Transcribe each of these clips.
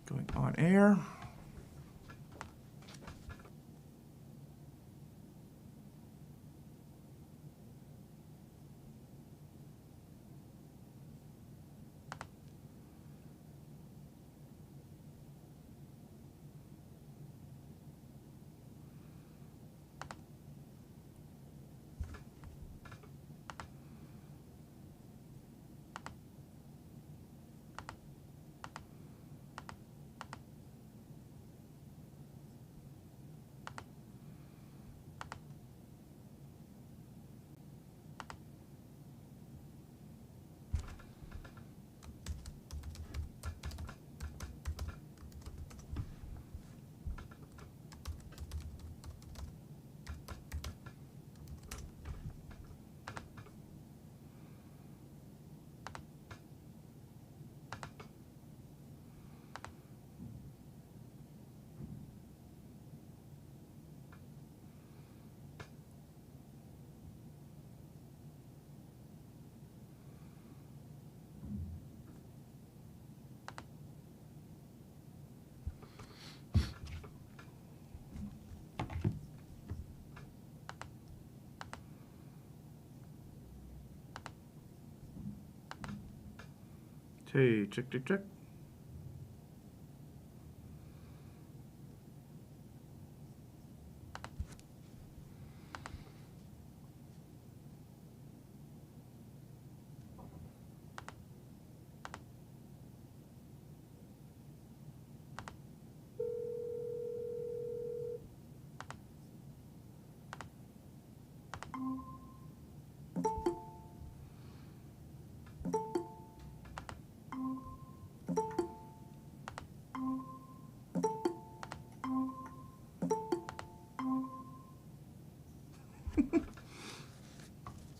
Going on air. Okay, check, check, check.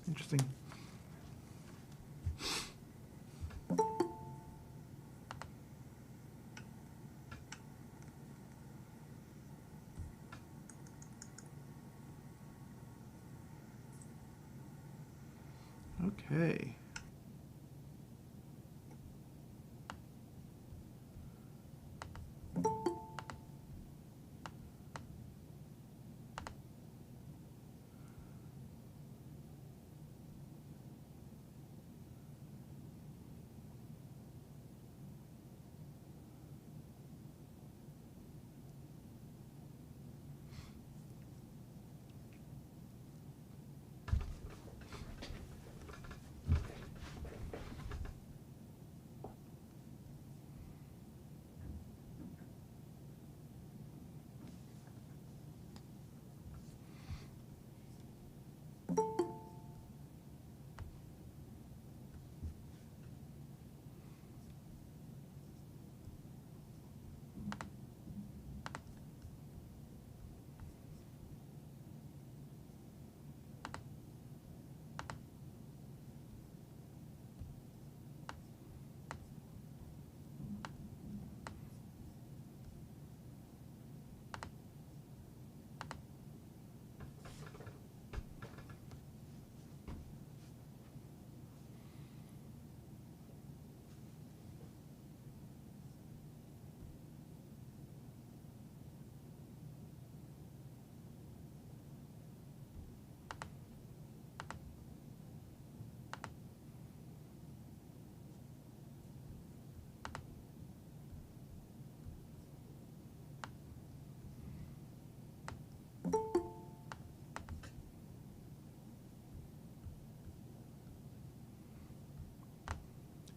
Interesting. Okay.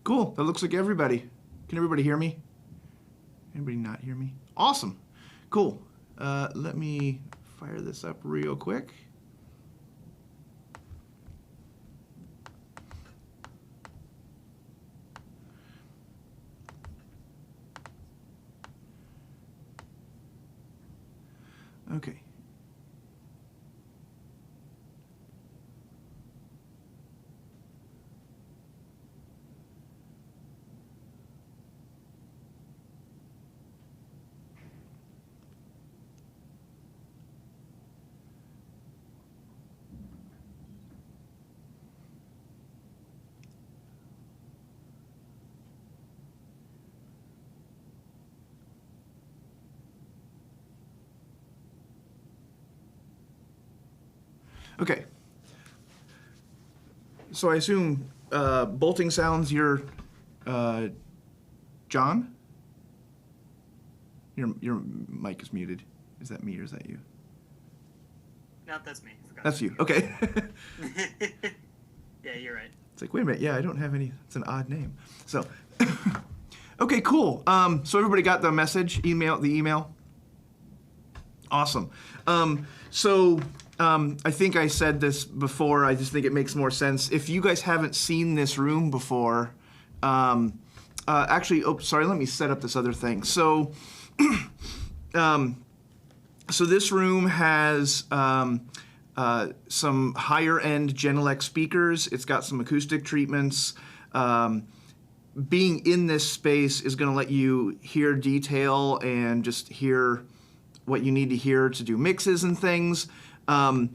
Cool. That looks like everybody. Can everybody hear me? Anybody not hear me? Awesome. Cool. Let me fire this up real quick. Okay. Okay. So I assume bolting sounds, you're John? Your mic is muted. Is that me or is that you? No, that's me. That's you. Okay. Yeah, you're right. It's like, wait a minute. Yeah, I don't have any. It's an odd name. So, okay, cool. So everybody got the message, the email? Awesome. I think I said this before. I just think it makes more sense. If you guys haven't seen this room before, actually, sorry, let me set up this other thing. So, so this room has some higher end Genelec speakers. It's got some acoustic treatments. Being in this space is going to let you hear detail and just hear what you need to hear to do mixes and things. And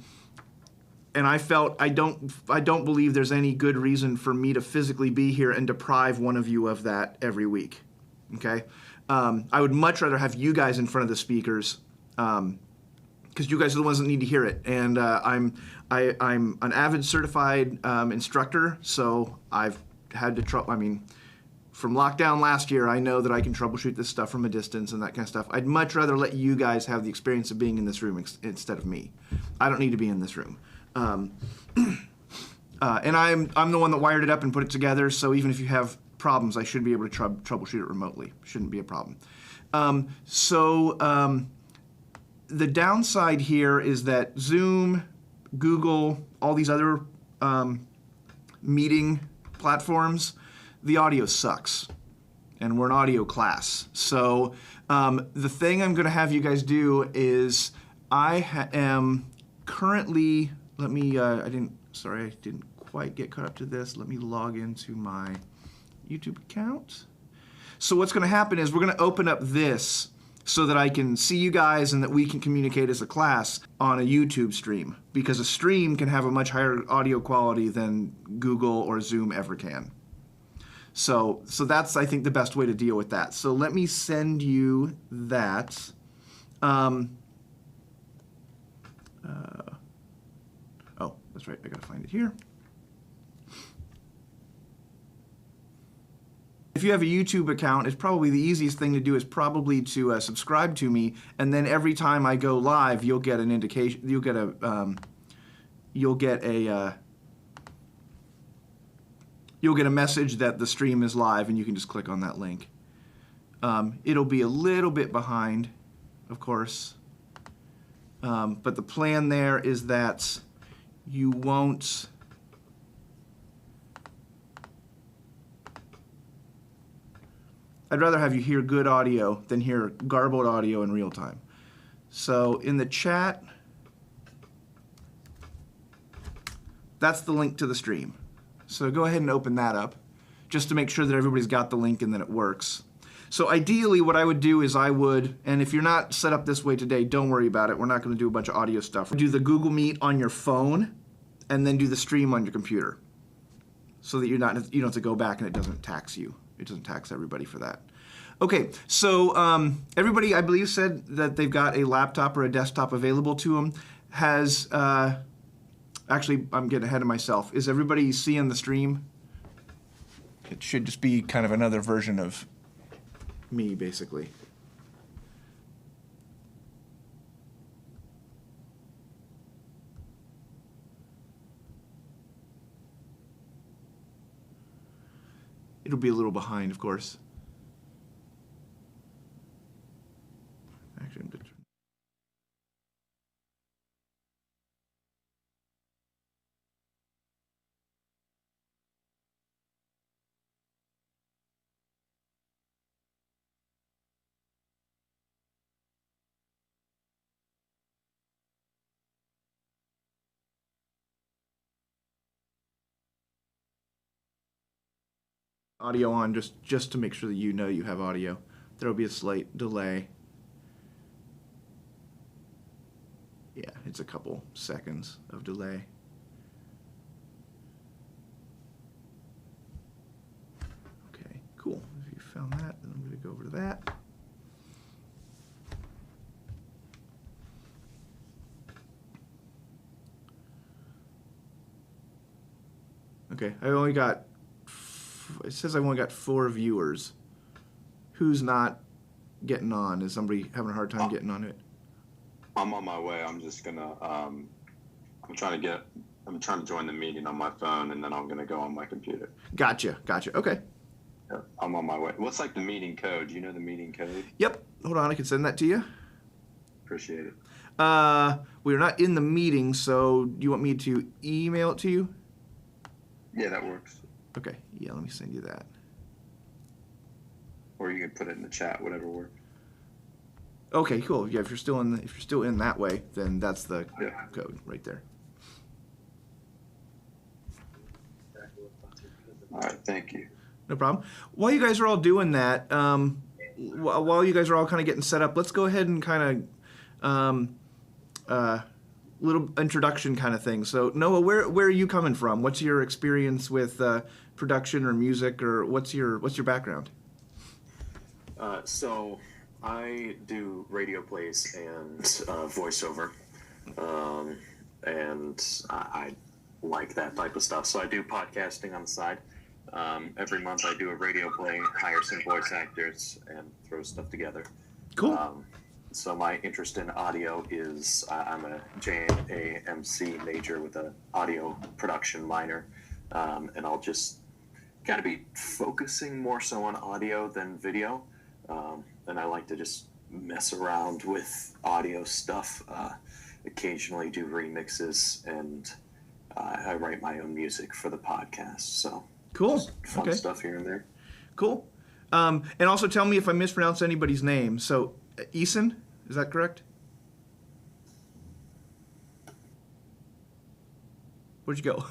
I felt I don't believe there's any good reason for me to physically be here and deprive one of you of that every week. Okay, I would much rather have you guys in front of the speakers, because you guys are the ones that need to hear it. And I'm an avid certified instructor, so I've had to from lockdown last year, I know that I can troubleshoot this stuff from a distance and that kind of stuff. I'd much rather let you guys have the experience of being in this room instead of me. I don't need to be in this room. And I'm the one that wired it up and put it together, so even if you have problems, I should be able to troubleshoot it remotely. Shouldn't be a problem. The downside here is that Zoom, Google, all these other meeting platforms, the audio sucks, and we're an audio class. So the thing I'm going to have you guys do is I am currently, I didn't quite get caught up to this. Let me log into my YouTube account. So what's going to happen is we're going to open up this so that I can see you guys and that we can communicate as a class on a YouTube stream, because a stream can have a much higher audio quality than Google or Zoom ever can. So that's, I think, the best way to deal with that. So let me send you that. Oh, that's right. I got to find it here. If you have a YouTube account, it's probably the easiest thing to do is probably to subscribe to me, and then every time I go live, you'll get an indication. You'll get a message that the stream is live, and you can just click on that link. It'll be a little bit behind, of course, but the plan there is that you won't. I'd rather have you hear good audio than hear garbled audio in real time. So in the chat, that's the link to the stream. So go ahead and open that up just to make sure that everybody's got the link and that it works. So ideally what I would do is and if you're not set up this way today, don't worry about it. We're not going to do a bunch of audio stuff. Do the Google Meet on your phone and then do the stream on your computer so that you don't have to go back and it doesn't tax you. It doesn't tax everybody for that. Okay, so everybody, I believe, said that they've got a laptop or a desktop available to them. Actually, I'm getting ahead of myself. Is everybody seeing the stream? It should just be kind of another version of me, basically. It'll be a little behind, of course. Actually, I'm just... audio on just to make sure that you know you have audio. There'll be a slight delay. Yeah, it's a couple seconds of delay. Okay, cool. If you found that, then I'm going to go over to that. Okay, I only got. It says I only got 4 viewers. Who's not getting on? Is somebody having a hard time getting on it? I'm on my way. I'm just gonna. I'm trying to join the meeting on my phone, and then I'm gonna go on my computer. Gotcha. Okay. Yeah, I'm on my way. What's like the meeting code? Do you know the meeting code? Yep. Hold on, I can send that to you. Appreciate it. We're not in the meeting, so do you want me to email it to you? Yeah, that works. Okay. Yeah, let me send you that. Or you can put it in the chat, whatever works. Okay, cool. Yeah, if you're still in that way, then that's the code right there. All right, thank you. No problem. While you guys are all doing that, while you guys are all kind of getting set up, let's go ahead and kind of little introduction kind of thing. So Noah, where are you coming from? What's your experience with production or music, or what's your background? So I do radio plays and voiceover, and I like that type of stuff. So I do podcasting on the side. Every month I do a radio play, hire some voice actors, and throw stuff together. Cool. So my interest in audio is I'm a JAMC major with an audio production minor, and I'll just kind of be focusing more so on audio than video. And I like to just mess around with audio stuff, occasionally do remixes, and I write my own music for the podcast. So Cool. fun stuff here and there. Cool. And also tell me if I mispronounce anybody's name. So, Eason, is that correct? Where'd you go?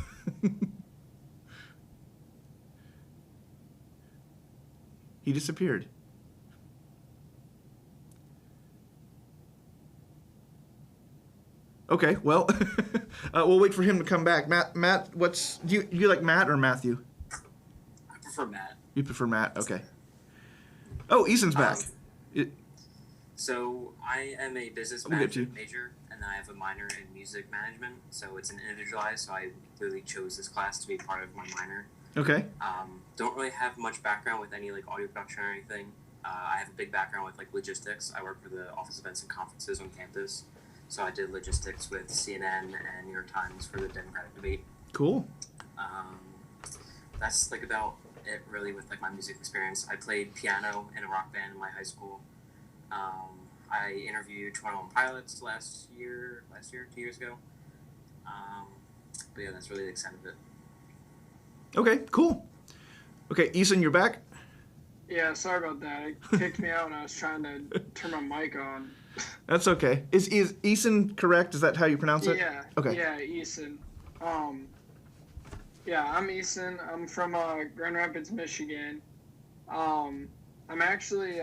He disappeared. Okay, well, we'll wait for him to come back. Matt, what's do you like Matt or Matthew? I prefer Matt. You prefer Matt? Okay. Oh, Eason's back. So I am a business I'll get to you. management major, and I have a minor in music management. So it's an individualized. So I really chose this class to be part of my minor. Okay. Don't really have much background with any like audio production or anything. I have a big background with like logistics. I work for the Office of Events and Conferences on campus. So I did logistics with CNN and New York Times for the Democratic debate. Cool. That's like about it really with like my music experience. I played piano in a rock band in my high school. I interviewed 21 Pilots last year, 2 years ago. But yeah, that's really the extent of it. Okay, cool. Okay, Eason, you're back? Yeah, sorry about that. It kicked me out when I was trying to turn my mic on. That's okay. Is Eason correct? Is that how you pronounce it? Yeah. Okay. Yeah, Eason. Yeah, I'm Eason. I'm from Grand Rapids, Michigan. I'm actually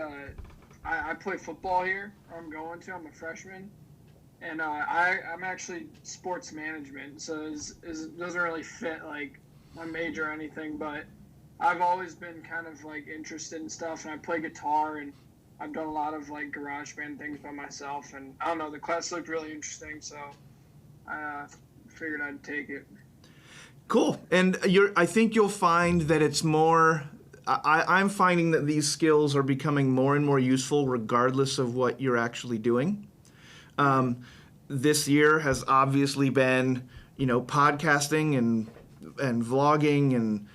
I play football here. I'm going to. I'm a freshman, and I'm actually sports management. So it doesn't really fit like my major or anything, but I've always been kind of like interested in stuff, and I play guitar, and I've done a lot of like garage band things by myself, and I don't know, the class looked really interesting, so I figured I'd take it. Cool. And I think you'll find that it's more. I'm finding that these skills are becoming more and more useful regardless of what you're actually doing. This year has obviously been, podcasting and vlogging and.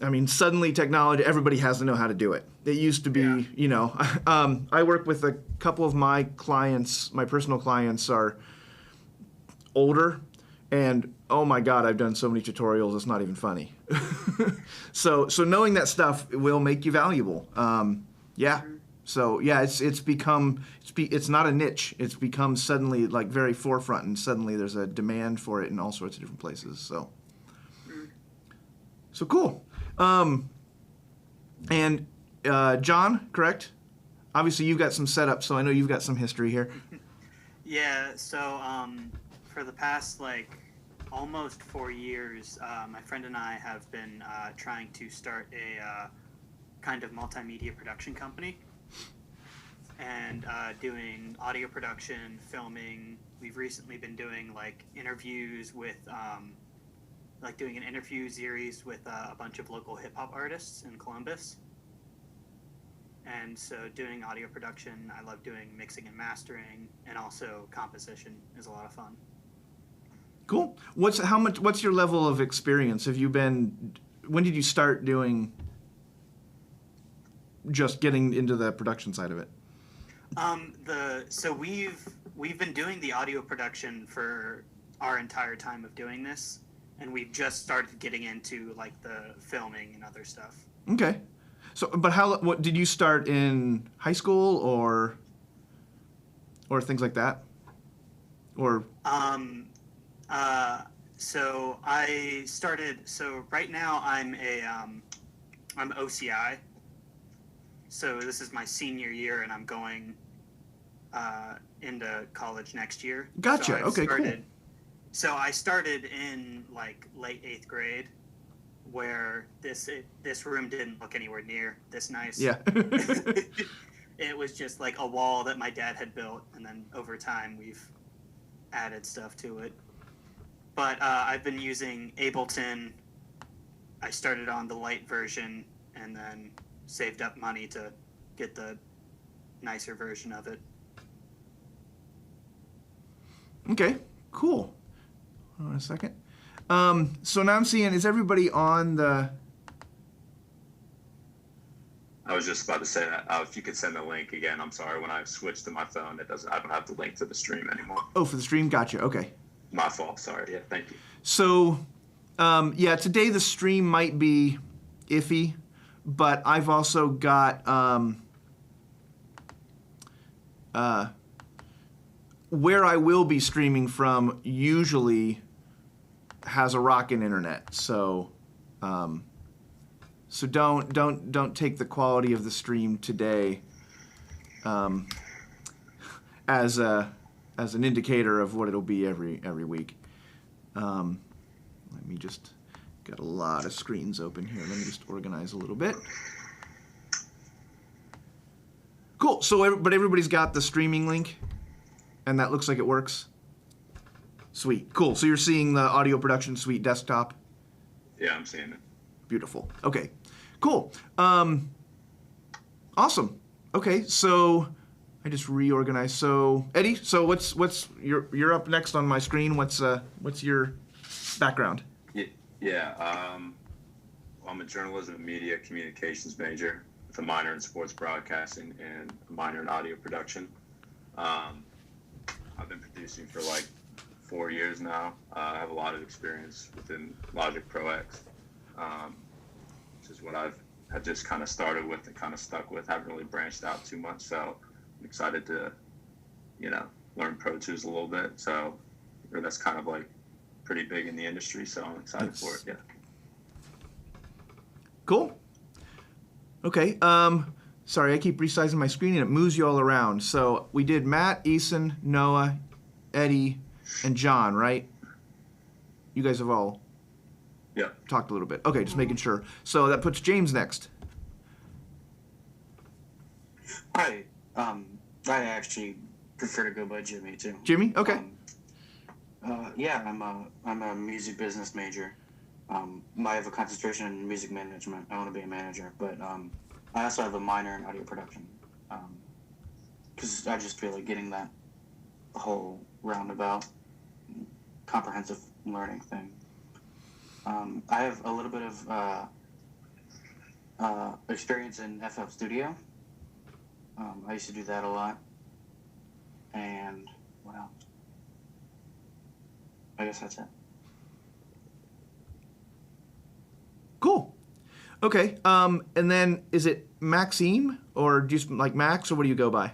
I mean, suddenly technology, everybody has to know how to do it. It used to be, I work with a couple of my clients, my personal clients are older, and oh my God, I've done so many tutorials, it's not even funny. So knowing that stuff will make you valuable. So yeah, it's not a niche. It's become suddenly like very forefront, and suddenly there's a demand for it in all sorts of different places. So cool. And John, correct? Obviously, you've got some setup, so I know you've got some history here. Yeah, so for the past almost 4 years, my friend and I have been trying to start a kind of multimedia production company and doing audio production, filming. We've recently been doing interviews with like doing an interview series with a bunch of local hip hop artists in Columbus. And so doing audio production, I love doing mixing and mastering, and also composition is a lot of fun. Cool. What's your level of experience? When did you start doing, just getting into the production side of it? So we've been doing the audio production for our entire time of doing this, and we've just started getting into like the filming and other stuff. Okay. So, but what did you start in high school or things like that? Or So I started. So right now I'm OCI. So this is my senior year, and I'm going into college next year. Gotcha. So Okay, cool. So I started in like late 8th grade, where this room didn't look anywhere near this nice. Yeah. It was just like a wall that my dad had built, and then over time we've added stuff to it. But I've been using Ableton. I started on the light version and then saved up money to get the nicer version of it. Okay, cool. Hold on a second. So now I'm seeing, is everybody on the... I was just about to say that. If you could send the link again, I'm sorry. When I switched to my phone, I don't have the link to the stream anymore. Oh, for the stream? Gotcha, okay. My fault. Sorry. Yeah, thank you. So, yeah, today the stream might be iffy, but I've also got where I will be streaming from usually has a rockin' internet. So, so don't take the quality of the stream today as an indicator of what it'll be every week. Let me just got a lot of screens open here. Let me just organize a little bit. Cool. So, but everybody's got the streaming link, and that looks like it works. Sweet. Cool. So you're seeing the Audio Production Suite desktop. Yeah, I'm seeing it. Beautiful. Okay. Cool. Awesome. Okay. So I just reorganized. So Eddie, so what's you're up next on my screen. What's your background? Yeah. I'm a journalism and media communications major with a minor in sports broadcasting and a minor in audio production. I've been producing for like 4 years now. I have a lot of experience within Logic Pro X, which is what I've just kind of started with and kind of stuck with. Haven't really branched out too much, so I'm excited to, learn Pro Tools a little bit. So that's kind of like pretty big in the industry, so I'm excited for it. Yeah. Cool. Okay. Sorry, I keep resizing my screen and it moves you all around. So we did Matt, Eason, Noah, Eddie, and John, right? You guys have all talked a little bit. Okay, just making sure. So that puts James next. Hi. I actually prefer to go by Jimmy too. Jimmy? Okay. Yeah, I'm a music business major. I have a concentration in music management. I want to be a manager, but I also have a minor in audio production. Because I just feel like getting that whole roundabout, comprehensive learning thing. I have a little bit of experience in FL Studio. I used to do that a lot. And what else? I guess that's it. Cool. Okay. And then is it Maxime or just like Max, or what do you go by?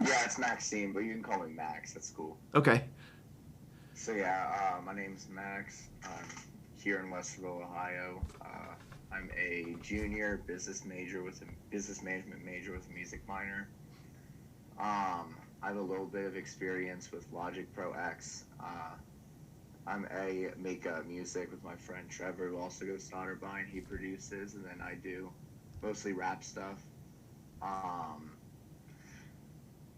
Yeah, it's Maxime, but you can call me Max. That's cool. Okay. So yeah, my name's Max. I'm here in Westerville, Ohio. I'm a junior business major with a business management major with a music minor. I have a little bit of experience with Logic Pro X. I make music with my friend Trevor, who also goes to Otterbein. He produces, and then I do mostly rap stuff.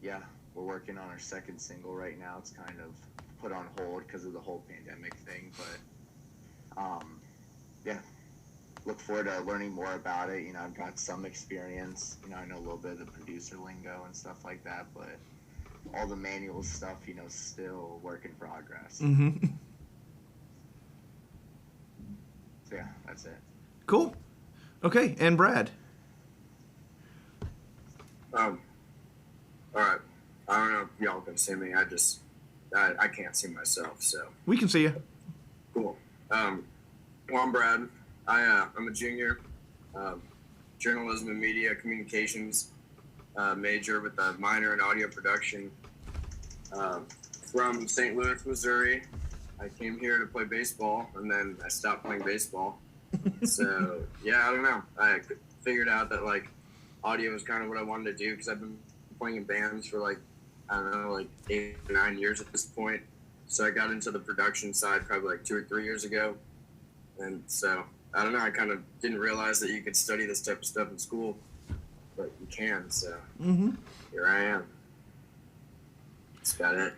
Yeah, we're working on our second single right now. It's kind of put on hold because of the whole pandemic thing, but Yeah, look forward to learning more about it. I've got some experience. I know a little bit of the producer lingo and stuff like that, but all the manual stuff, still work in progress. Mm-hmm. So yeah, that's it. Cool. Okay, and Brad. All right. I don't know if y'all can see me. I can't see myself, so We can see you. cool. Well, I'm Brad. I'm a junior, journalism and media communications major with a minor in audio production. From St. Louis, Missouri. I came here to play baseball, and then I stopped playing baseball. So yeah, I don't know. I figured out that like audio is kind of what I wanted to do because I've been playing in bands for like, I don't know, like 8 or 9 years at this point. So I got into the production side probably like 2 or 3 years ago. And so, I don't know, I kind of didn't realize that you could study this type of stuff in school, but you can, so here I am. That's about it.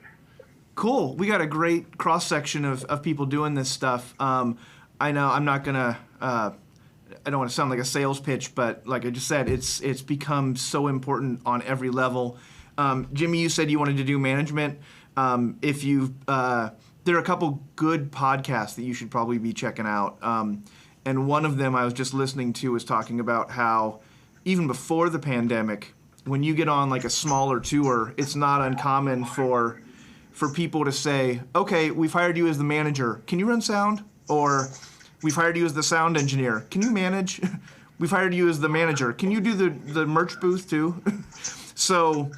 Cool. We got a great cross-section of people doing this stuff. I know I'm not going to, I don't want to sound like a sales pitch, but like I just said, it's become so important on every level. Jimmy, you said you wanted to do management. If you, there are a couple good podcasts that you should probably be checking out. And one of them I was just listening to was talking about how even before the pandemic, when you get on like a smaller tour, it's not uncommon for people to say, okay, we've hired you as the manager. Can you run sound? Or we've hired you as the sound engineer. Can you manage? We've hired you as the manager. Can you do the merch booth too? So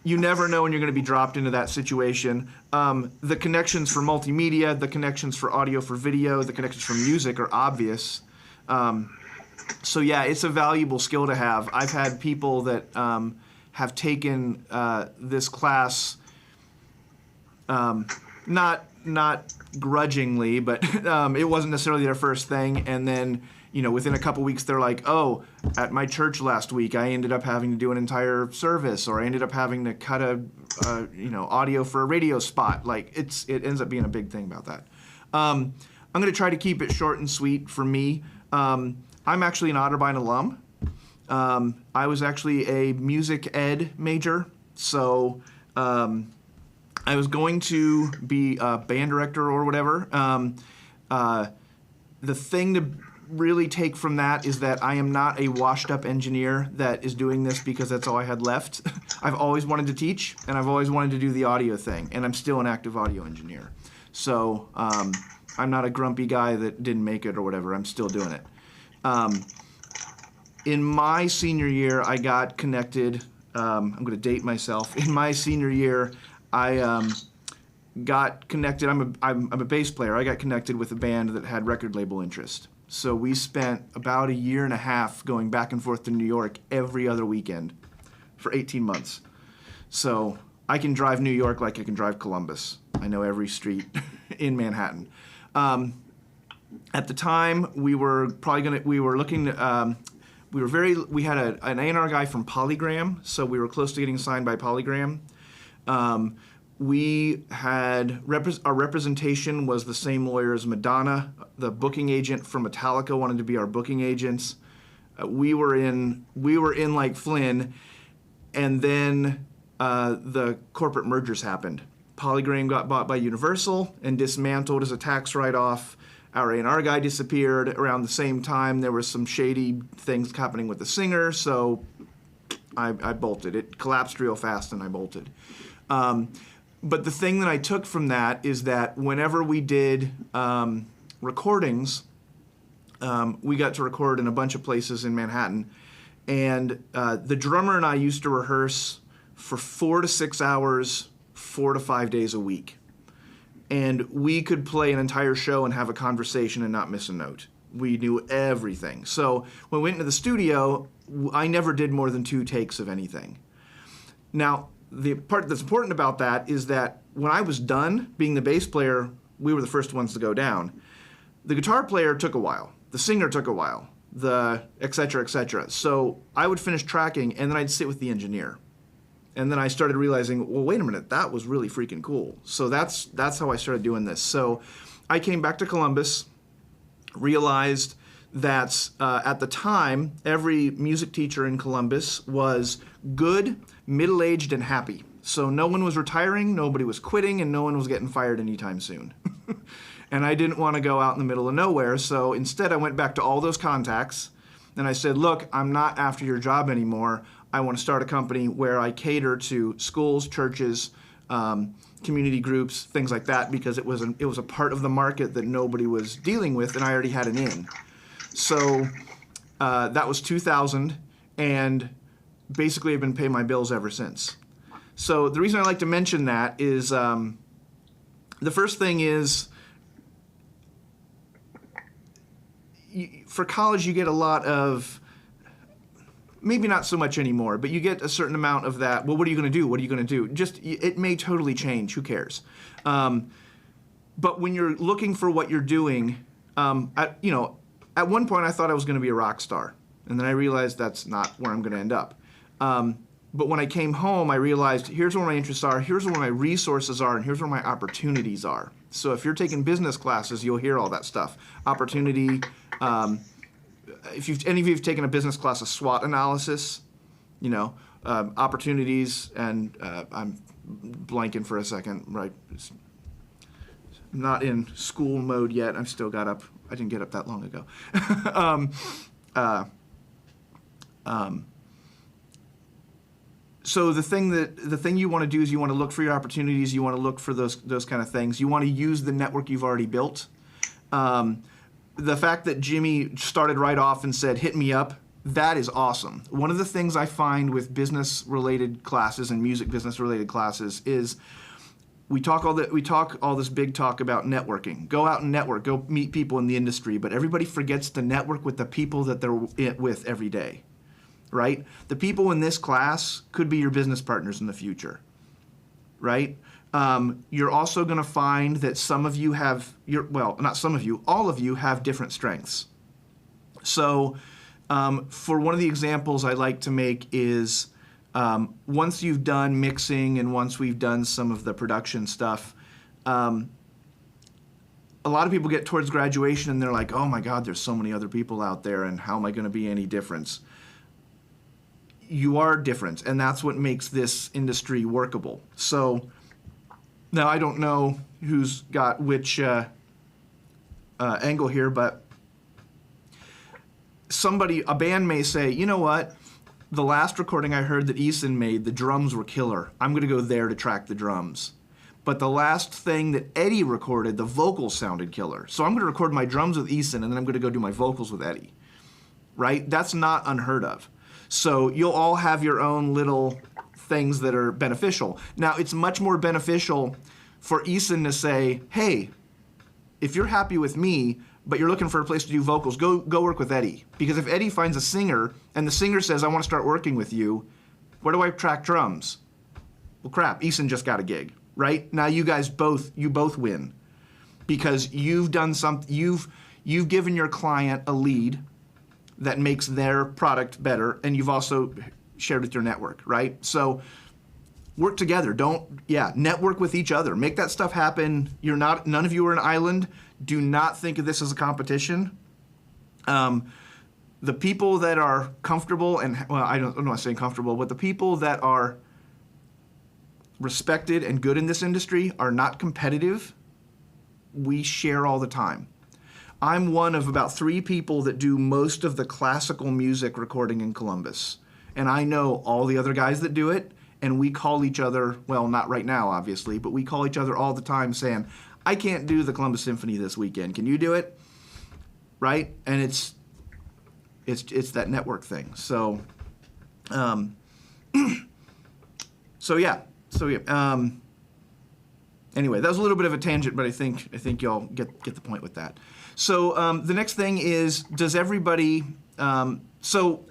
you never know when you're going to be dropped into that situation. The connections for multimedia, the connections for audio for video, the connections for music are obvious. So yeah, it's a valuable skill to have. I've had people that have taken this class, not grudgingly, but it wasn't necessarily their first thing. And then, within a couple weeks, they're like, oh, at my church last week, I ended up having to do an entire service, or I ended up having to cut audio for a radio spot. Like it ends up being a big thing about that. I'm going to try to keep it short and sweet for me. I'm actually an Otterbein alum. I was actually a music ed major, so I was going to be a band director or whatever. The thing to really take from that is that I am not a washed-up engineer that is doing this because that's all I had left. I've always wanted to teach, and I've always wanted to do the audio thing, and I'm still an active audio engineer. So I'm not a grumpy guy that didn't make it or whatever. I'm still doing it. In my senior year, I got connected. I'm going to date myself. In my senior year, I got connected. I'm a bass player. I got connected with a band that had record label interest. So we spent about 1.5 years going back and forth to New York every other weekend for 18 months. So I can drive New York like I can drive Columbus. I know every street in Manhattan. At the time, we had an A&R guy from Polygram, so we were close to getting signed by Polygram. We had our representation was the same lawyer as Madonna. The booking agent from Metallica wanted to be our booking agents. We were in like Flynn, and then the corporate mergers happened. Polygram got bought by Universal and dismantled as a tax write-off. Our A&R guy disappeared. Around the same time, there were some shady things happening with the singer, so I bolted. It collapsed real fast, and I bolted. But the thing that I took from that is that whenever we did recordings, we got to record in a bunch of places in Manhattan, and the drummer and I used to rehearse for 4 to 6 hours, 4 to 5 days a week. And we could play an entire show and have a conversation and not miss a note. We knew everything. So when we went into the studio, I never did more than 2 takes of anything. Now, the part that's important about that is that when I was done being the bass player, we were the first ones to go down. The guitar player took a while. The singer took a while. Et cetera, et cetera. So I would finish tracking, and then I'd sit with the engineer. And then I started realizing, well, wait a minute, that was really freaking cool. So that's how I started doing this. So I came back to Columbus, realized that at the time, every music teacher in Columbus was good, middle-aged, and happy. So no one was retiring, nobody was quitting, and no one was getting fired anytime soon. And I didn't want to go out in the middle of nowhere, so instead I went back to all those contacts, and I said, look, I'm not after your job anymore. I want to start a company where I cater to schools, churches, community groups, things like that, because it was a part of the market that nobody was dealing with, and I already had an in. So that was 2000, and basically I've been paying my bills ever since. So the reason I like to mention that is the first thing is for college you get a lot of, maybe not so much anymore, but you get a certain amount of that, well, what are you going to do? What are you going to do? Just, it may totally change. Who cares? But when you're looking for what you're doing, at one point I thought I was going to be a rock star, and then I realized that's not where I'm going to end up. But when I came home, I realized here's where my interests are, here's where my resources are, and here's where my opportunities are. So if you're taking business classes, you'll hear all that stuff. Opportunity. If any of you have taken a business class of SWOT analysis, opportunities, and I'm blanking for a second, right? I'm not in school mode yet. I've still got up. I didn't get up that long ago. So the thing you want to do is you want to look for your opportunities. You want to look for those kind of things. You want to use the network you've already built. The fact that Jimmy started right off and said, hit me up, that is awesome. One of the things I find with business-related classes and music business-related classes is we talk all this big talk about networking. Go out and network. Go meet people in the industry. But everybody forgets to network with the people that they're with every day, right? The people in this class could be your business partners in the future, right? You're also going to find that some of you have, not some of you, all of you have different strengths. So for one of the examples I like to make is once you've done mixing and once we've done some of the production stuff, a lot of people get towards graduation and they're like, oh my God, there's so many other people out there, and how am I going to be any difference? You are different, and that's what makes this industry workable. So now I don't know who's got which angle here, but a band may say, you know what? The last recording I heard that Eason made, the drums were killer. I'm going to go there to track the drums. But the last thing that Eddie recorded, the vocals sounded killer. So I'm going to record my drums with Eason, and then I'm going to go do my vocals with Eddie. Right? That's not unheard of. So you'll all have your own little things that are beneficial. Now, it's much more beneficial for Eason to say, hey, if you're happy with me, but you're looking for a place to do vocals, go work with Eddie. Because if Eddie finds a singer, and the singer says, I want to start working with you, where do I track drums? Well, crap, Eason just got a gig, right? Now you both win. Because you've done something, you've given your client a lead that makes their product better, and you've also shared with your network, right? So work together. Network with each other. Make that stuff happen. None of you are an island. Do not think of this as a competition. The people that are comfortable I don't know if I'm saying comfortable, but the people that are respected and good in this industry are not competitive. We share all the time. I'm one of about 3 people that do most of the classical music recording in Columbus. And I know all the other guys that do it, and we call each other, well, not right now, obviously, but we call each other all the time saying, I can't do the Columbus Symphony this weekend. Can you do it? Right? And it's that network thing. So, anyway, that was a little bit of a tangent, but I think y'all get the point with that. So the next thing is, does everybody? So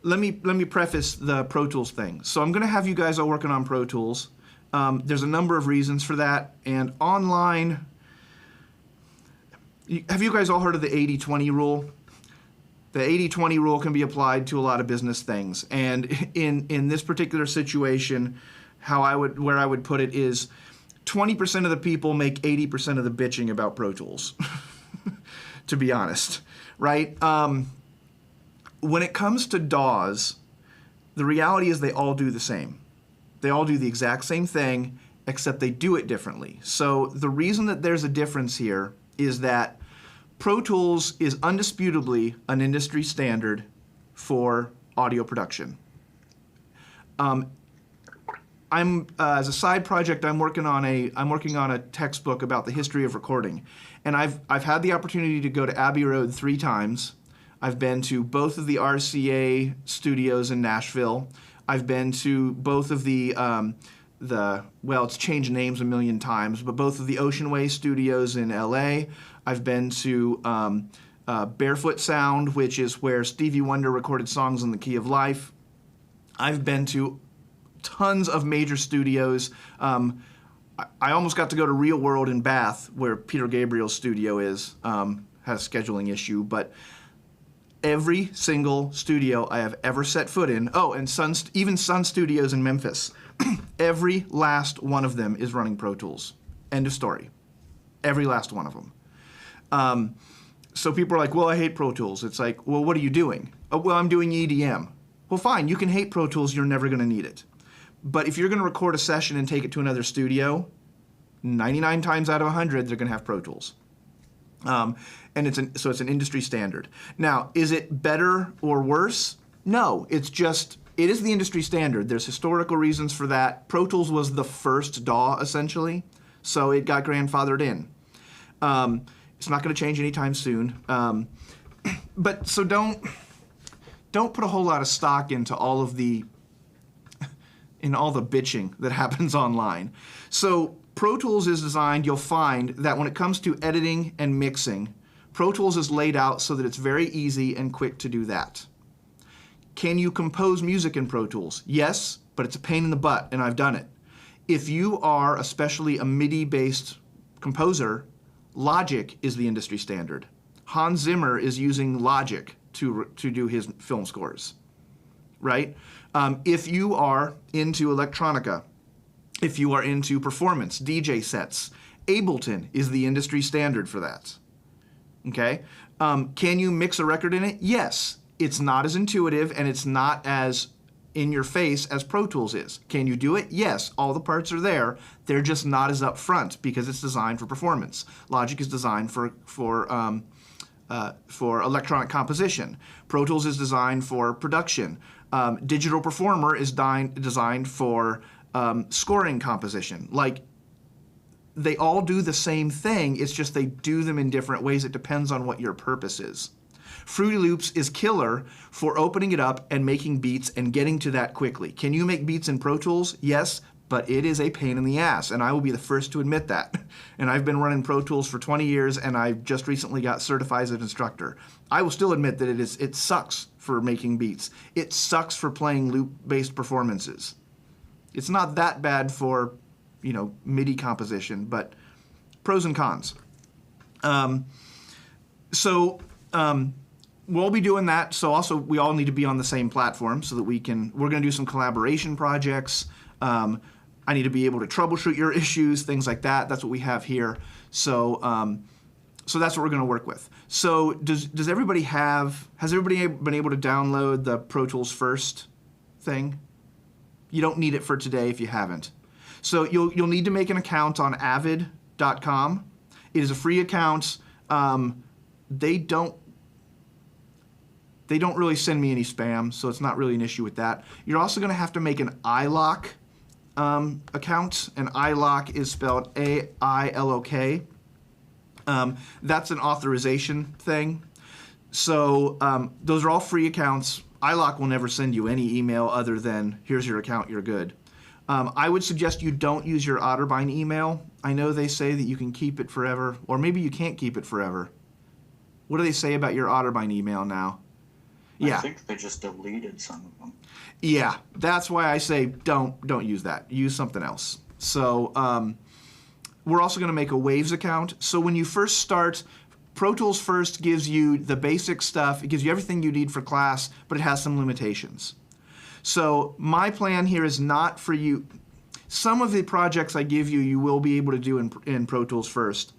let me preface the Pro Tools thing. So I'm going to have you guys all working on Pro Tools. There's a number of reasons for that, and online. Have you guys all heard of the 80-20 rule? The 80-20 rule can be applied to a lot of business things, and in this particular situation, where I would put it is 20% of the people make 80% of the bitching about Pro Tools. to be honest, right? When it comes to DAWs, the reality is they all do the same. They all do the exact same thing, except they do it differently. So the reason that there's a difference here is that Pro Tools is undisputably an industry standard for audio production. As a side project, I'm working on a textbook about the history of recording, and I've had the opportunity to go to Abbey Road 3 times. I've been to both of the RCA studios in Nashville. I've been to both of it's changed names a million times, but both of the Ocean Way studios in LA. I've been to Barefoot Sound, which is where Stevie Wonder recorded songs in the Key of Life. I've been to tons of major studios. I almost got to go to Real World in Bath, where Peter Gabriel's studio is. Has a scheduling issue, but every single studio I have ever set foot in, and even Sun Studios in Memphis, every last one of them is running Pro Tools. End of story. Every last one of them. So people are like, well, I hate Pro Tools. It's like, well, what are you doing? Oh, well, I'm doing EDM. Well, fine, you can hate Pro Tools, you're never going to need it. But if you're going to record a session and take it to another studio, 99 times out of 100, they're going to have Pro Tools. And it's an industry standard. Now, is it better or worse? No, it is the industry standard. There's historical reasons for that. Pro Tools was the first DAW, essentially, so it got grandfathered in. It's not going to change anytime soon. But so don't put a whole lot of stock into all the bitching that happens online. So Pro Tools is designed, you'll find that when it comes to editing and mixing, Pro Tools is laid out so that it's very easy and quick to do that. Can you compose music in Pro Tools? Yes, but it's a pain in the butt, and I've done it. If you are especially a MIDI-based composer, Logic is the industry standard. Hans Zimmer is using Logic to do his film scores, right? If you are into electronica, if you are into performance, DJ sets, Ableton is the industry standard for that. Okay? Can you mix a record in it? Yes. It's not as intuitive and it's not as in your face as Pro Tools is. Can you do it? Yes. All the parts are there. They're just not as upfront because it's designed for performance. Logic is designed for electronic composition. Pro Tools is designed for production. Digital Performer is designed for scoring composition. Like, they all do the same thing, it's just they do them in different ways. It depends on what your purpose is. Fruity Loops is killer for opening it up and making beats and getting to that quickly. Can you make beats in Pro Tools? Yes, but it is a pain in the ass, and I will be the first to admit that. And I've been running Pro Tools for 20 years, and I just recently got certified as an instructor. I will still admit that it sucks for making beats. It sucks for playing loop-based performances. It's not that bad for, MIDI composition, but pros and cons. We'll be doing that. So also, we all need to be on the same platform so that we're going to do some collaboration projects. I need to be able to troubleshoot your issues, things like that. That's what we have here. So that's what we're going to work with. So has everybody been able to download the Pro Tools First thing? You don't need it for today if you haven't. So you'll need to make an account on avid.com. It is a free account. They don't really send me any spam, so it's not really an issue with that. You're also going to have to make an iLok account, and iLok is spelled A-I-L-O-K. That's an authorization thing. So those are all free accounts. iLok will never send you any email other than, here's your account, you're good. I would suggest you don't use your Otterbein email. I know they say that you can keep it forever, or maybe you can't keep it forever. What do they say about your Otterbein email now? Yeah. I think they just deleted some of them. Yeah, that's why I say don't use that. Use something else. So we're also going to make a Waves account. So when you first start, Pro Tools First gives you the basic stuff. It gives you everything you need for class, but it has some limitations. So my plan here is not for you. Some of the projects I give you, you will be able to do in Pro Tools First.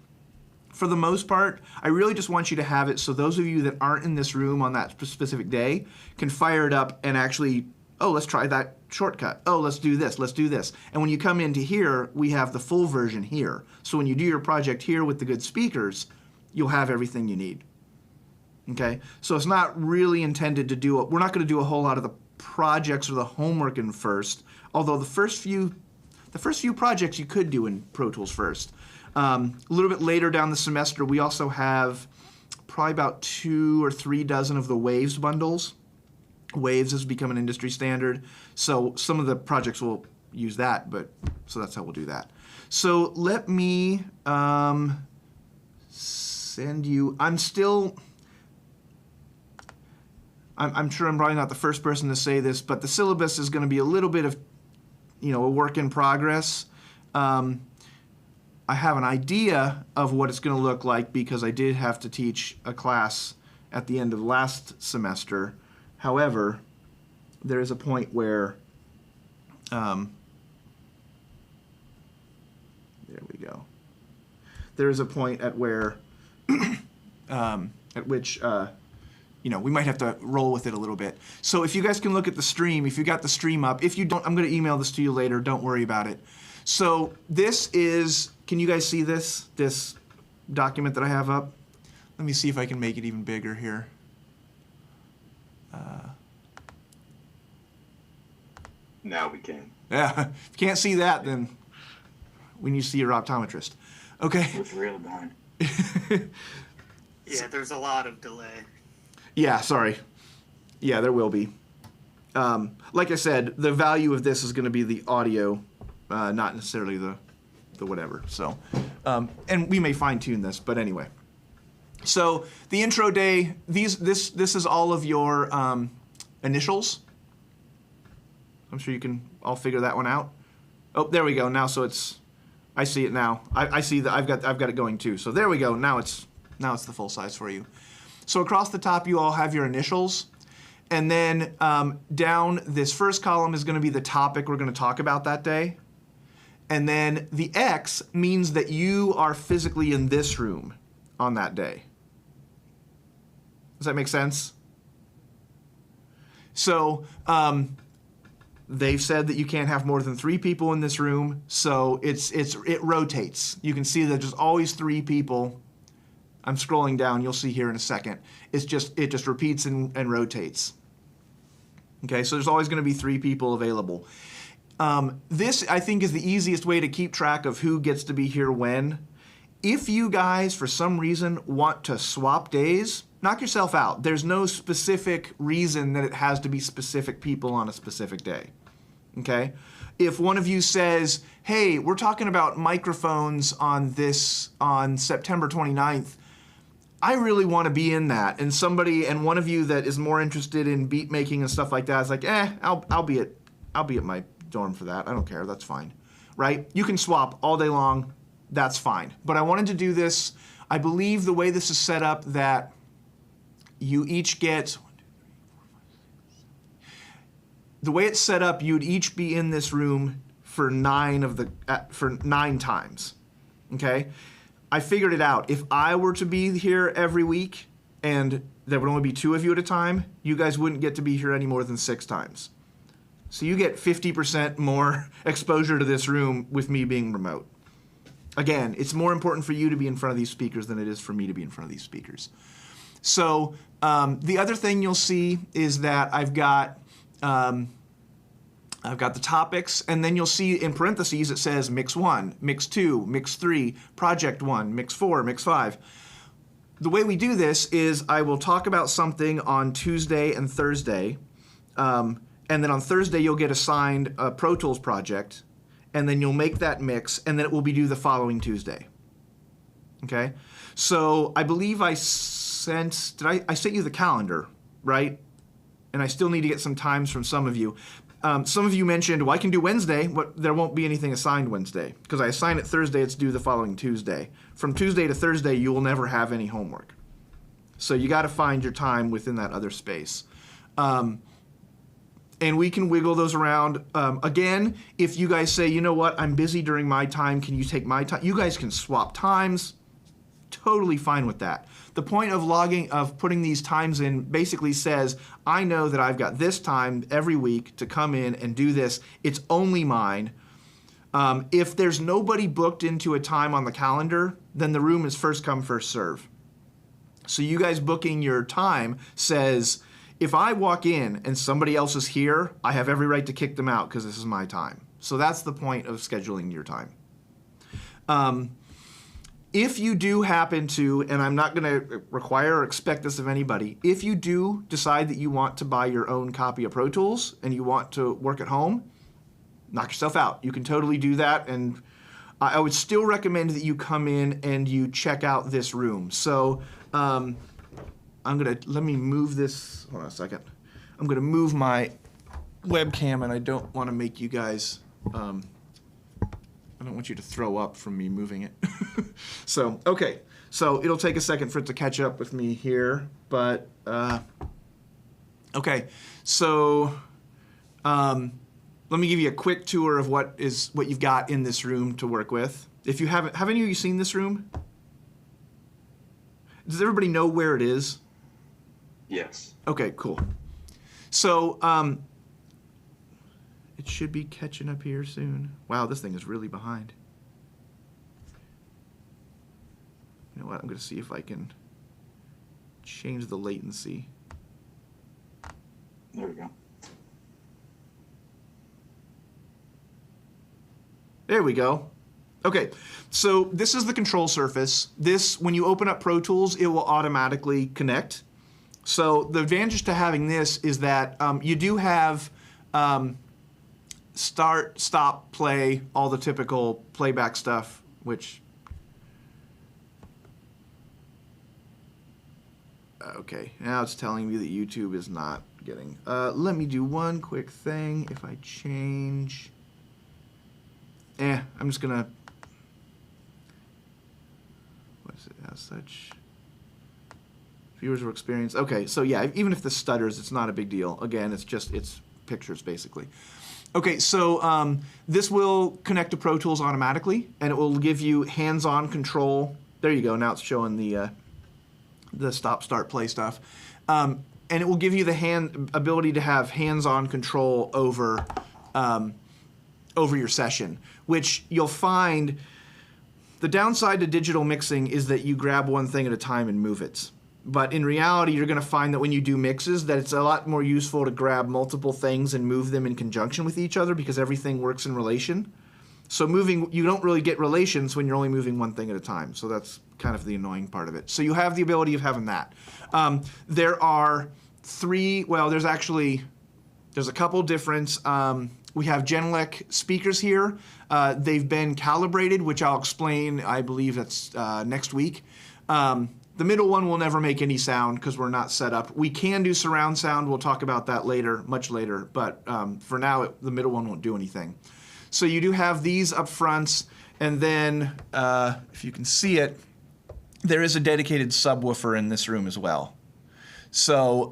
for the most part. I really just want you to have it so those of you that aren't in this room on that specific day can fire it up and actually, oh, let's try that shortcut. Oh, let's do this. Let's do this. And when you come into here, we have the full version here. So when you do your project here with the good speakers, you'll have everything you need. Okay? So it's not really intended to do, we're not going to do a whole lot of the projects or the homework in first, although the first few projects you could do in Pro Tools first. A little bit later down the semester, we also have probably about 2 or 3 dozen of the Waves bundles. Waves has become an industry standard, so some of the projects will use that, but so that's how we'll do that. So let me send you, I'm sure I'm probably not the first person to say this, but the syllabus is going to be a little bit of, a work in progress. I have an idea of what it's going to look like because I did have to teach a class at the end of last semester. However, there is a point where, there we go. There is a point at where, at which, we might have to roll with it a little bit. So if you guys can look at the stream, if you got the stream up, if you don't, I'm going to email this to you later. Don't worry about it. So this is, can you guys see this document that I have up? Let me see if I can make it even bigger here. Now we can. Yeah, if you can't see that, then we need to see your optometrist. Okay. It's real behind. Yeah, there's a lot of delay. Yeah, sorry. Yeah, there will be. Like I said, the value of this is going to be the audio, not necessarily the whatever. So, and we may fine tune this, but anyway. So the intro day, this is all of your initials. I'm sure you can all figure that one out. Oh, there we go. Now, so I see it now. I see that I've got it going too. So there we go. Now it's the full size for you. So across the top, you all have your initials. And then down this first column is going to be the topic we're going to talk about that day. And then the X means that you are physically in this room on that day. Does that make sense? So they've said that you can't have more than 3 people in this room. So it rotates. You can see that there's always 3 people. I'm scrolling down. You'll see here in a second. It just repeats and rotates. Okay, so there's always going to be 3 people available. This, I think, is the easiest way to keep track of who gets to be here when. If you guys, for some reason, want to swap days, knock yourself out. There's no specific reason that it has to be specific people on a specific day. Okay? If one of you says, hey, we're talking about microphones on September 29th, I really want to be in that. And one of you that is more interested in beat making and stuff like that is like, I'll be at my dorm for that. I don't care. That's fine. Right? You can swap all day long. That's fine. But I wanted to do this. I believe the way this is set up that you each get, the way it's set up, you'd each be in this room for 9 times. Okay? I figured it out. If I were to be here every week and there would only be 2 of you at a time, you guys wouldn't get to be here any more than 6 times. So you get 50% more exposure to this room with me being remote. Again, it's more important for you to be in front of these speakers than it is for me to be in front of these speakers. So the other thing you'll see is that I've got the topics, and then you'll see in parentheses it says Mix 1, Mix 2, Mix 3, Project 1, Mix 4, Mix 5. The way we do this is I will talk about something on Tuesday and Thursday, and then on Thursday you'll get assigned a Pro Tools project, and then you'll make that mix, and then it will be due the following Tuesday. Okay? So I believe I sent you the calendar, right? And I still need to get some times from some of you. Some of you mentioned, well, I can do Wednesday, but there won't be anything assigned Wednesday. Because I assign it Thursday, it's due the following Tuesday. From Tuesday to Thursday, you will never have any homework. So you got to find your time within that other space. And we can wiggle those around. Again, if you guys say, you know what, I'm busy during my time, can you take my time? You guys can swap times. totally fine with that. The point of putting these times in basically says, I know that I've got this time every week to come in and do this. It's only mine. If there's nobody booked into a time on the calendar, then the room is first come, first serve. So you guys booking your time says, if I walk in and somebody else is here, I have every right to kick them out because this is my time. So that's the point of scheduling your time. If you do happen to, and I'm not going to require or expect this of anybody, if you do decide that you want to buy your own copy of Pro Tools and you want to work at home, knock yourself out. You can totally do that, and I would still recommend that you come in and you check out this room. So let me move this, hold on a second. I'm gonna move my webcam, and I don't wanna make you guys, I don't want you to throw up from me moving it. So, okay, so it'll take a second for it to catch up with me here, but, okay, so, let me give you a quick tour of what you've got in this room to work with. If you haven't, have any of you seen this room? Does everybody know where it is? Yes. Okay, cool. So, it should be catching up here soon. Wow, this thing is really behind. You know what, I'm gonna see if I can change the latency. There we go. There we go. Okay, so this is the control surface. This, when you open up Pro Tools, it will automatically connect. So the advantage to having this is that you do have start, stop, play, all the typical playback stuff, which, okay, now it's telling me that YouTube is not getting, let me do one quick thing. If I change, I'm just gonna, what is it as such? Viewers will experience, okay, so yeah, even if this stutters, it's not a big deal. Again, it's pictures basically. Okay, so this will connect to Pro Tools automatically, and it will give you hands-on control. There you go, now it's showing the stop, start, play stuff. And it will give you the ability to have hands-on control over your session, which you'll find the downside to digital mixing is that you grab one thing at a time and move it. But in reality, you're going to find that when you do mixes, that it's a lot more useful to grab multiple things and move them in conjunction with each other because everything works in relation. So you don't really get relations when you're only moving one thing at a time. So that's kind of the annoying part of it. So you have the ability of having that. There are there's a couple different, we have Genelec speakers here. They've been calibrated, which I'll explain, I believe that's next week. The middle one will never make any sound because we're not set up. We can do surround sound. We'll talk about that later, much later. But for now, the middle one won't do anything. So you do have these up front. And then, if you can see it, there is a dedicated subwoofer in this room as well. So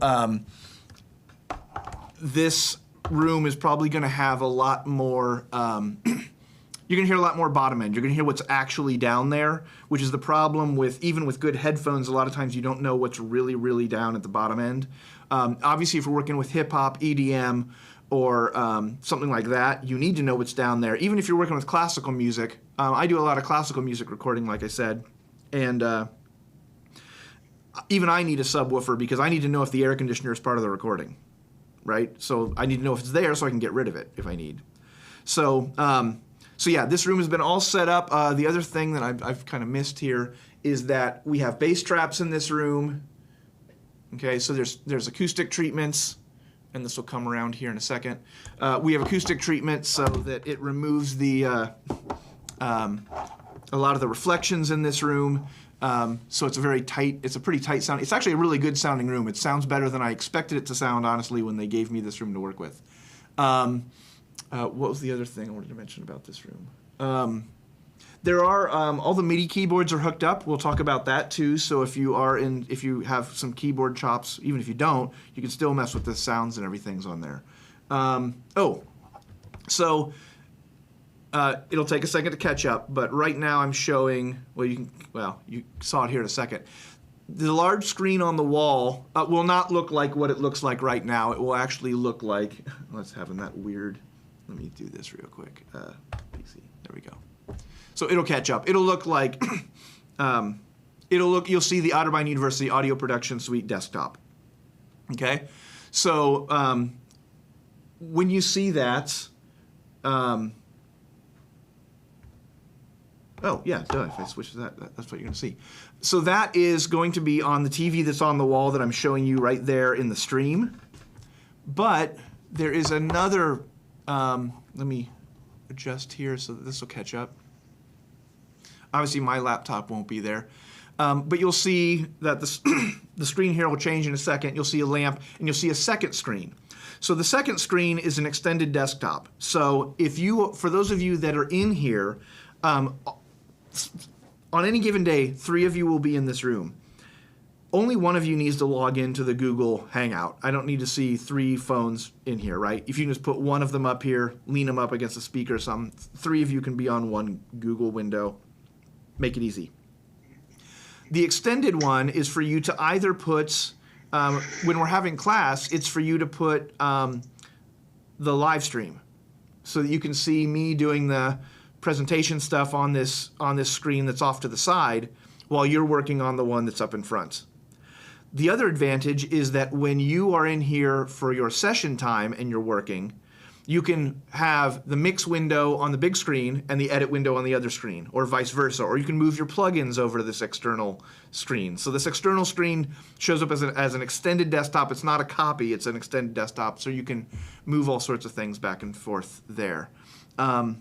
this room is probably going to have a lot more... you're going to hear a lot more bottom end. You're going to hear what's actually down there, which is the problem with, even with good headphones, a lot of times you don't know what's really, really down at the bottom end. Obviously, if we're working with hip-hop, EDM, or something like that, you need to know what's down there. Even if you're working with classical music, I do a lot of classical music recording, like I said, and even I need a subwoofer because I need to know if the air conditioner is part of the recording, right? So I need to know if it's there so I can get rid of it if I need. So yeah, this room has been all set up. The other thing that I've kind of missed here is that we have bass traps in this room. Okay, so there's acoustic treatments, and this will come around here in a second. We have acoustic treatment so that it removes a lot of the reflections in this room. So it's a pretty tight sound. It's actually a really good sounding room. It sounds better than I expected it to sound, honestly, when they gave me this room to work with. What was the other thing I wanted to mention about this room? There are all the MIDI keyboards are hooked up. We'll talk about that too. So if you have some keyboard chops, even if you don't, you can still mess with the sounds and everything's on there. So It'll take a second to catch up, but right now I'm showing, you saw it here in a second. The large screen on the wall will not look like what it looks like right now. It will actually look like, let's have that weird, let me do this real quick. PC, there we go. So it'll catch up. It'll look like, you'll see the Otterbein University Audio Production Suite desktop. Okay? So when you see that, oh, yeah, duh, if I switch to that, that's what you're going to see. So that is going to be on the TV that's on the wall that I'm showing you right there in the stream. But there is another, let me adjust here so that this will catch up. Obviously, my laptop won't be there. But you'll see that the screen here will change in a second. You'll see a lamp, and you'll see a second screen. So the second screen is an extended desktop. So for those of you that are in here, on any given day, 3 of you will be in this room. Only one of you needs to log into the Google Hangout. I don't need to see 3 phones in here, right? If you just put one of them up here, lean them up against a speaker or something, 3 of you can be on one Google window. Make it easy. The extended one is for you to either put, when we're having class, it's for you to put the live stream so that you can see me doing the presentation stuff on this screen that's off to the side while you're working on the one that's up in front. The other advantage is that when you are in here for your session time and you're working, you can have the mix window on the big screen and the edit window on the other screen, or vice versa. Or you can move your plugins over to this external screen. So this external screen shows up as an extended desktop. It's not a copy, it's an extended desktop, so you can move all sorts of things back and forth there. I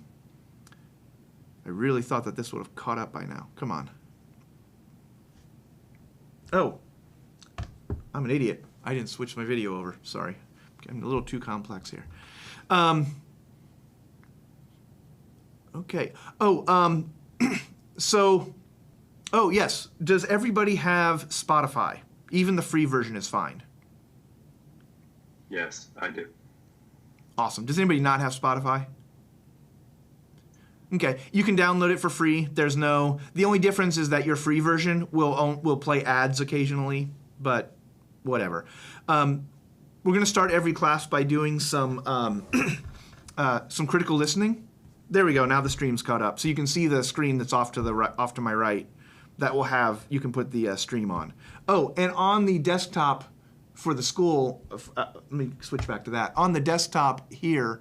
really thought that this would have caught up by now. Come on. Oh, I'm an idiot. I didn't switch my video over. Sorry. I'm a little too complex here. Okay. Oh, oh, yes. Does everybody have Spotify? Even the free version is fine. Yes, I do. Awesome. Does anybody not have Spotify? Okay, you can download it for free. The only difference is that your free version will play ads occasionally, but whatever. We're going to start every class by doing some critical listening. There we go. Now the stream's caught up, so you can see the screen that's off to my right. That will have, you can put the stream on. Oh, and on the desktop for the school, let me switch back to that. On the desktop here,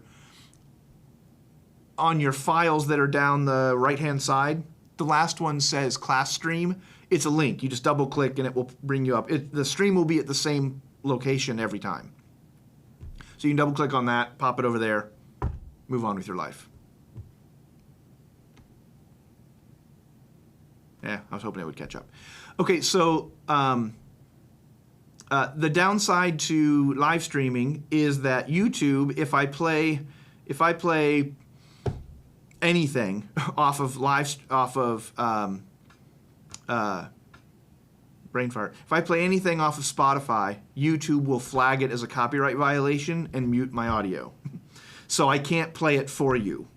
on your files that are down the right-hand side, the last one says class stream. It's a link. You just double click and it will bring you up. The stream will be at the same location every time. So you can double click on that, pop it over there, move on with your life. Yeah, I was hoping it would catch up. Okay, so the downside to live streaming is that YouTube, if I play anything off of brain fart. If I play anything off of Spotify, YouTube will flag it as a copyright violation and mute my audio. So I can't play it for you.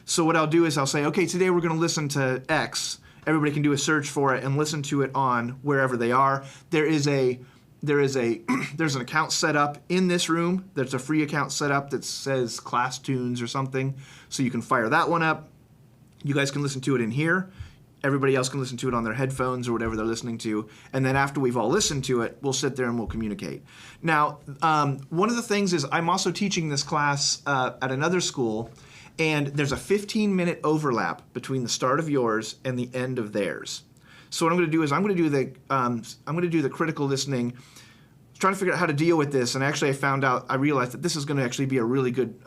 So what I'll do is I'll say, okay, today we're going to listen to X. Everybody can do a search for it and listen to it on wherever they are. There's an account set up in this room. There's a free account set up that says Class Tunes or something. So you can fire that one up. You guys can listen to it in here. Everybody else can listen to it on their headphones or whatever they're listening to. And then after we've all listened to it, we'll sit there and we'll communicate. Now, one of the things is I'm also teaching this class at another school, and there's a 15-minute overlap between the start of yours and the end of theirs. So what I'm going to do is I'm going to do the critical listening. Trying to figure out how to deal with this, and actually I realized that this is going to actually be a really good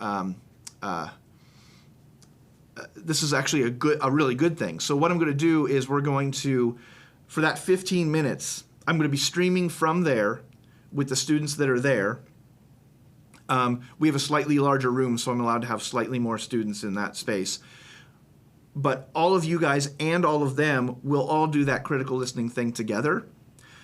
this is actually a really good thing. So what I'm going to do is we're going to, for that 15 minutes, I'm going to be streaming from there with the students that are there. We have a slightly larger room, so I'm allowed to have slightly more students in that space. But all of you guys and all of them will all do that critical listening thing together.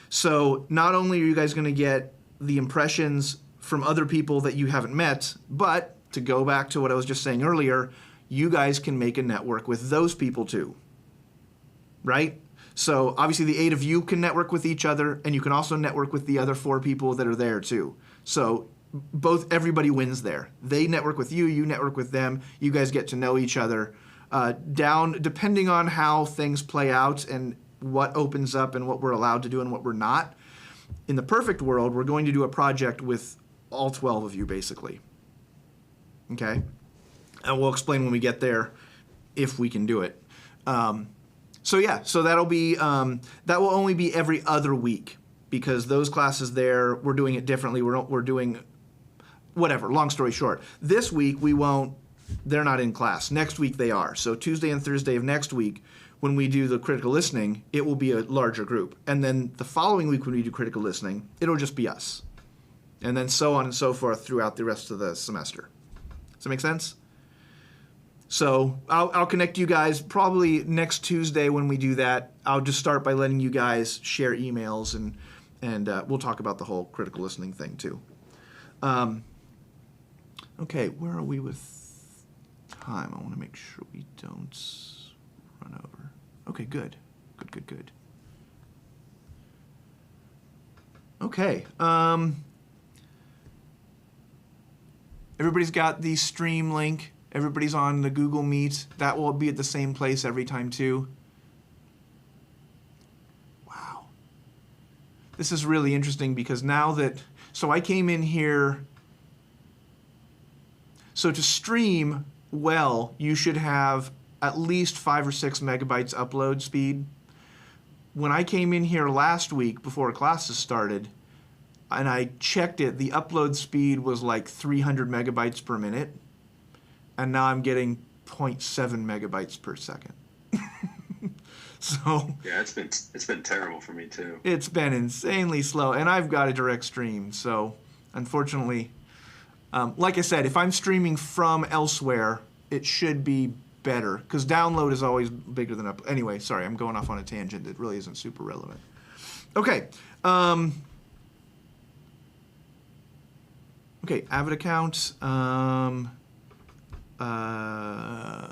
So not only are you guys going to get the impressions from other people that you haven't met, but to go back to what I was just saying earlier, you guys can make a network with those people too, right? So obviously the 8 of you can network with each other, and you can also network with the other 4 people that are there too. So everybody wins there. They network with you, you network with them, you guys get to know each other. Depending on how things play out and what opens up and what we're allowed to do and what we're not, in the perfect world, we're going to do a project with all 12 of you, basically. Okay? And we'll explain when we get there if we can do it. So that'll be, that will only be every other week, because those classes there, we're doing it differently. We're doing, whatever, long story short. This week, they're not in class. Next week, they are. So Tuesday and Thursday of next week, when we do the critical listening, it will be a larger group. And then the following week when we do critical listening, it'll just be us. And then so on and so forth throughout the rest of the semester. Does that make sense? So I'll connect you guys probably next Tuesday when we do that. I'll just start by letting you guys share emails, and we'll talk about the whole critical listening thing too. Okay, where are we with time? I want to make sure we don't run over. Okay, good. Good. Okay. Everybody's got the stream link. Everybody's on the Google Meet. That will be at the same place every time too. Wow. This is really interesting because now that, so I came in here, so to stream well, you should have at least 5 or 6 megabytes upload speed. When I came in here last week before classes started, and I checked it, the upload speed was like 300 megabytes per minute. And now I'm getting 0.7 megabytes per second. So yeah, it's been terrible for me too. It's been insanely slow, and I've got a direct stream. So unfortunately, like I said, if I'm streaming from elsewhere, it should be better, because download is always bigger than upload. Anyway, sorry, I'm going off on a tangent that really isn't super relevant. Okay. Okay, Avid account.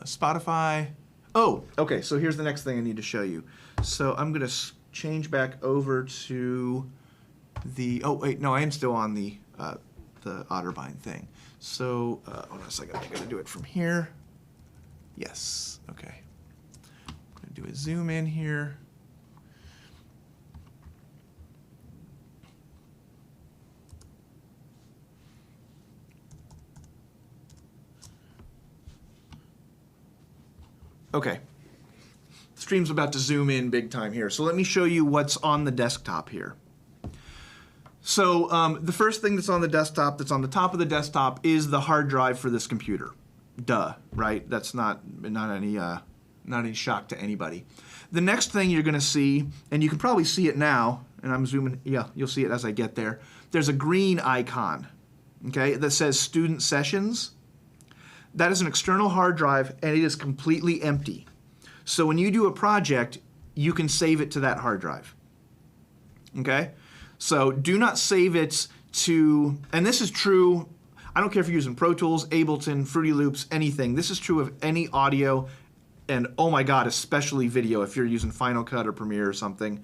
Spotify. Oh, okay, so here's the next thing I need to show you. So I'm going to change back over to the, oh wait, no, I am still on the Otterbein thing. So, hold on a second, I got to do it from here. Yes, okay. I'm going to do a zoom in here. Okay, stream's about to zoom in big time here. So let me show you what's on the desktop here. So the first thing that's on the desktop, that's on the top of the desktop, is the hard drive for this computer. Duh, right? That's not any shock to anybody. The next thing you're going to see, and you can probably see it now, and I'm zooming, yeah, you'll see it as I get there. There's a green icon, okay, that says Student Sessions. That is an external hard drive, and it is completely empty. So when you do a project, you can save it to that hard drive. Okay? So do not save it to, and this is true, I don't care if you're using Pro Tools, Ableton, Fruity Loops, anything. This is true of any audio, and oh my God, especially video if you're using Final Cut or Premiere or something.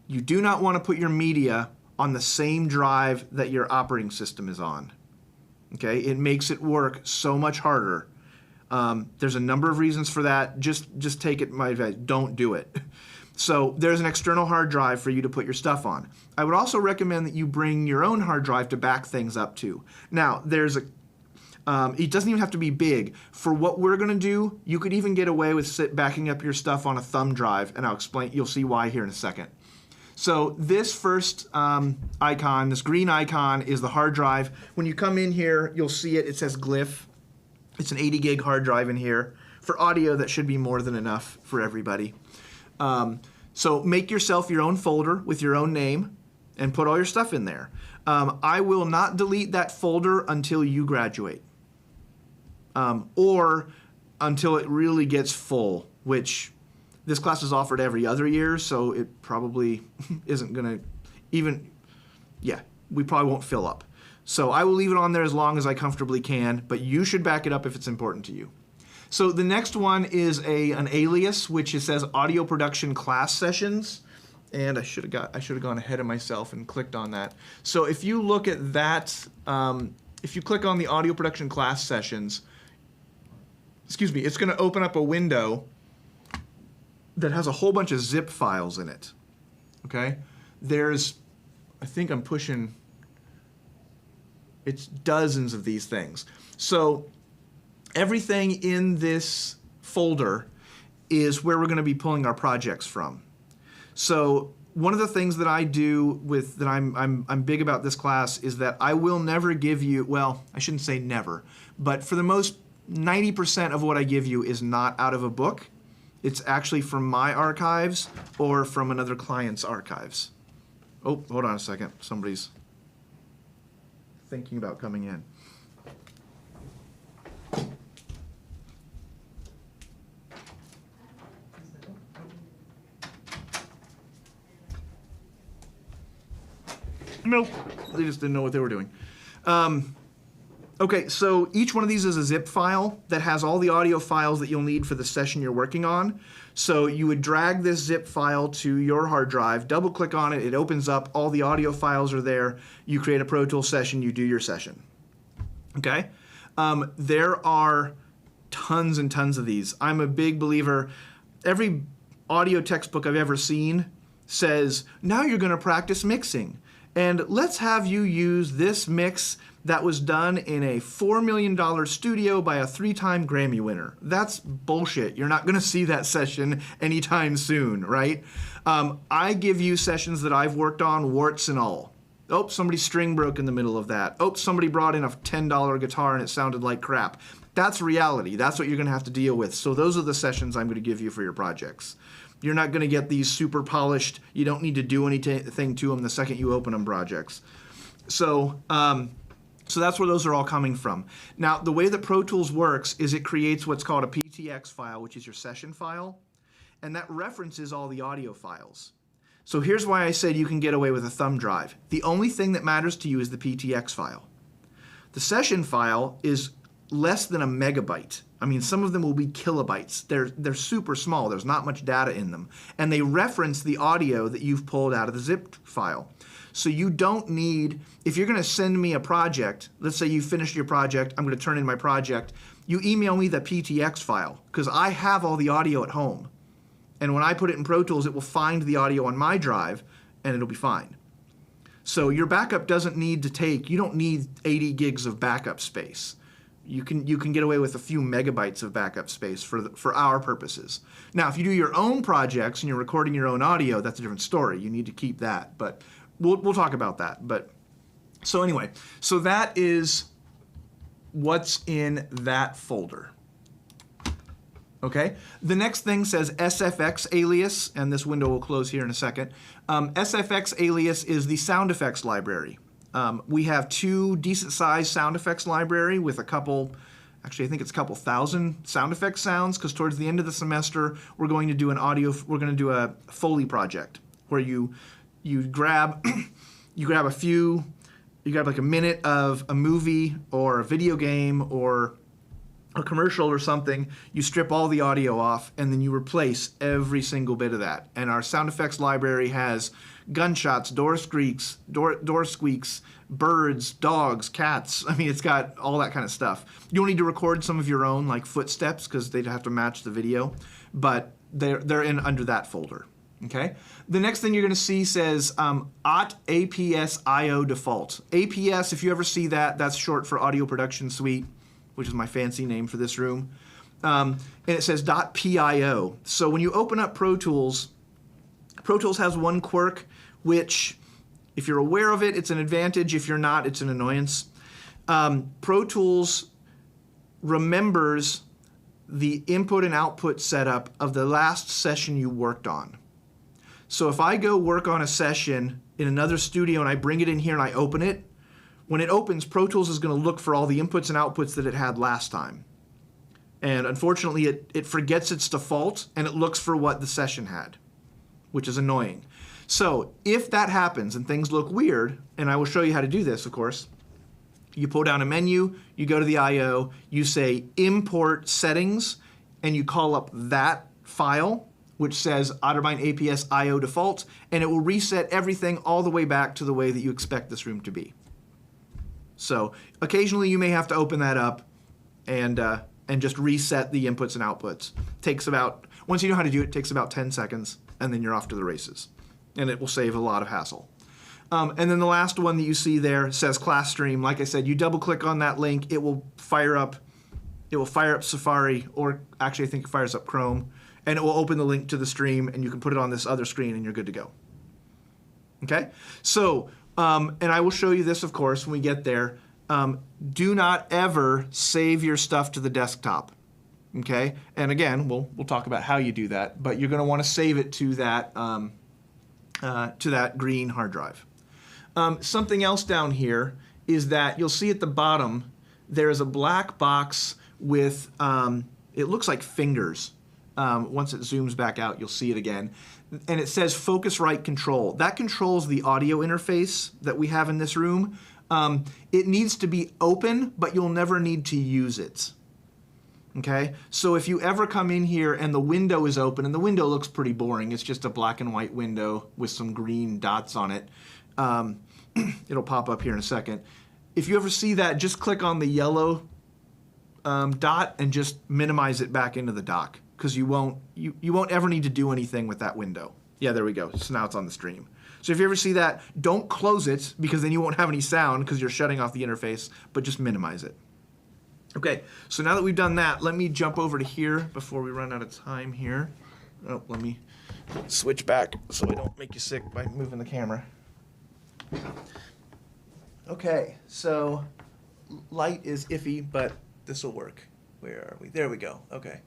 You do not want to put your media on the same drive that your operating system is on. Okay, it makes it work so much harder. There's a number of reasons for that. Just take it my advice. Don't do it. So there's an external hard drive for you to put your stuff on. I would also recommend that you bring your own hard drive to back things up to. Now there's a. It doesn't even have to be big. For what we're going to do, you could even get away with backing up your stuff on a thumb drive, and I'll explain. You'll see why here in a second. So this first icon, this green icon, is the hard drive. When you come in here, you'll see it. It says Glyph. It's an 80 gig hard drive in here. For audio, that should be more than enough for everybody. So make yourself your own folder with your own name and put all your stuff in there. I will not delete that folder until you graduate. Or until it really gets full, which this class is offered every other year, so it probably isn't going to even, yeah, we probably won't fill up. So I will leave it on there as long as I comfortably can, but you should back it up if it's important to you. So the next one is an alias, which it says audio production class sessions. And I should have gone ahead of myself and clicked on that. So if you look at that, if you click on the audio production class sessions, excuse me, it's going to open up a window that has a whole bunch of zip files in it. Okay? I think I'm pushing, it's dozens of these things. So everything in this folder is where we're going to be pulling our projects from. So one of the things that I do that I'm big about this class is that I will never give you, well, I shouldn't say never, but for the most 90% of what I give you is not out of a book. It's actually from my archives or from another client's archives. Oh, hold on a second. Somebody's thinking about coming in. Nope. They just didn't know what they were doing. Okay, so each one of these is a zip file that has all the audio files that you'll need for the session you're working on. So you would drag this zip file to your hard drive, double click on it, it opens up, all the audio files are there, you create a Pro Tools session, you do your session. Okay? There are tons and tons of these. I'm a big believer, every audio textbook I've ever seen says, now you're gonna practice mixing. And let's have you use this mix that was done in a $4 million studio by a 3-time Grammy winner. That's bullshit. You're not going to see that session anytime soon, right? I give you sessions that I've worked on, warts and all. Oh, somebody's string broke in the middle of that. Oh, somebody brought in a $10 guitar and it sounded like crap. That's reality. That's what you're going to have to deal with. So those are the sessions I'm going to give you for your projects. You're not going to get these super polished, you don't need to do anything to them the second you open them projects. So that's where those are all coming from. Now, the way that Pro Tools works is it creates what's called a PTX file, which is your session file, and that references all the audio files. So here's why I said you can get away with a thumb drive. The only thing that matters to you is the PTX file. The session file is less than a megabyte. I mean, some of them will be kilobytes. They're super small. There's not much data in them. And they reference the audio that you've pulled out of the zip file. So you don't need, if you're going to send me a project, let's say you finished your project, I'm going to turn in my project, you email me the PTX file because I have all the audio at home. And when I put it in Pro Tools, it will find the audio on my drive and it'll be fine. So your backup doesn't need to take, you don't need 80 gigs of backup space. You can get away with a few megabytes of backup space for our purposes. Now, if you do your own projects and you're recording your own audio, that's a different story. You need to keep that, but we'll talk about that. But so anyway, so that is what's in that folder. Okay. The next thing says SFX alias, and this window will close here in a second. SFX alias is the sound effects library. We have 2 decent-sized sound effects library with a couple, actually I think it's a couple thousand sound effects sounds, because towards the end of the semester we're going to do a Foley project where you grab you grab like a minute of a movie or a video game or a commercial or something, you strip all the audio off and then you replace every single bit of that. And our sound effects library has gunshots, door squeaks, birds, dogs, cats. I mean, it's got all that kind of stuff. You'll need to record some of your own, like footsteps, because they'd have to match the video, but they're in under that folder. Okay. The next thing you're going to see says AUT APS IO default. APS, if you ever see that, that's short for Audio Production Suite, which is my fancy name for this room. And it says .pio. So when you open up Pro Tools has one quirk, which if you're aware of it, it's an advantage. If you're not, it's an annoyance. Pro Tools remembers the input and output setup of the last session you worked on. So if I go work on a session in another studio and I bring it in here and I open it, when it opens, Pro Tools is going to look for all the inputs and outputs that it had last time. And unfortunately, it forgets its default and it looks for what the session had, which is annoying. So if that happens and things look weird, and I will show you how to do this, of course, You pull down a menu, you go to the I/O, you say import settings, and you call up that file, which says Otterbein APS I/O default, and it will reset everything all the way back to the way that you expect this room to be. So occasionally you may have to open that up and just reset the inputs and outputs. Takes about, once you know how to do it, it takes about 10 seconds, and then you're off to the races. And it will save a lot of hassle. And then the last one that you see there says Class Stream. Like I said, you double click on that link, it will fire up Safari, or actually I think it fires up Chrome, and it will open the link to the stream, and you can put it on this other screen and you're good to go. Okay? So, and I will show you this, of course, when we get there. Do not ever save your stuff to the desktop. Okay? And again, we'll talk about how you do that, but you're going to want to save it to that green hard drive. Something else down here is that you'll see at the bottom there's a black box with, it looks like fingers. Once it zooms back out, you'll see it again. And it says Focusrite Control. That controls the audio interface that we have in this room. It needs to be open, but you'll never need to use it. Okay? So if you ever come in here and the window is open, and the window looks pretty boring, it's just a black and white window with some green dots on it. It'll pop up here in a second. If you ever see that, just click on the yellow dot and just minimize it back into the dock, because you won't ever need to do anything with that window. Yeah, there we go. So now it's on the stream. So if you ever see that, don't close it, because then you won't have any sound because you're shutting off the interface, but just minimize it. Okay, so now that we've done that, let me jump over to here before we run out of time here. Oh, let me switch back so I don't make you sick by moving the camera. Okay, so light is iffy, but this will work. Where are we? There we go. Okay.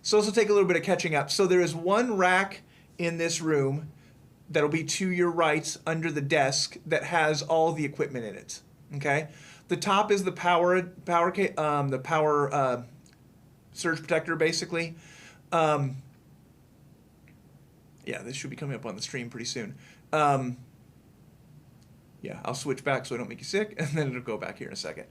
So this will take a little bit of catching up. So there is one rack in this room that'll be to your right under the desk that has all the equipment in it. Okay. The top is the power surge protector, basically. Yeah, this should be coming up on the stream pretty soon. Yeah, I'll switch back so I don't make you sick, and then it'll go back here in a second.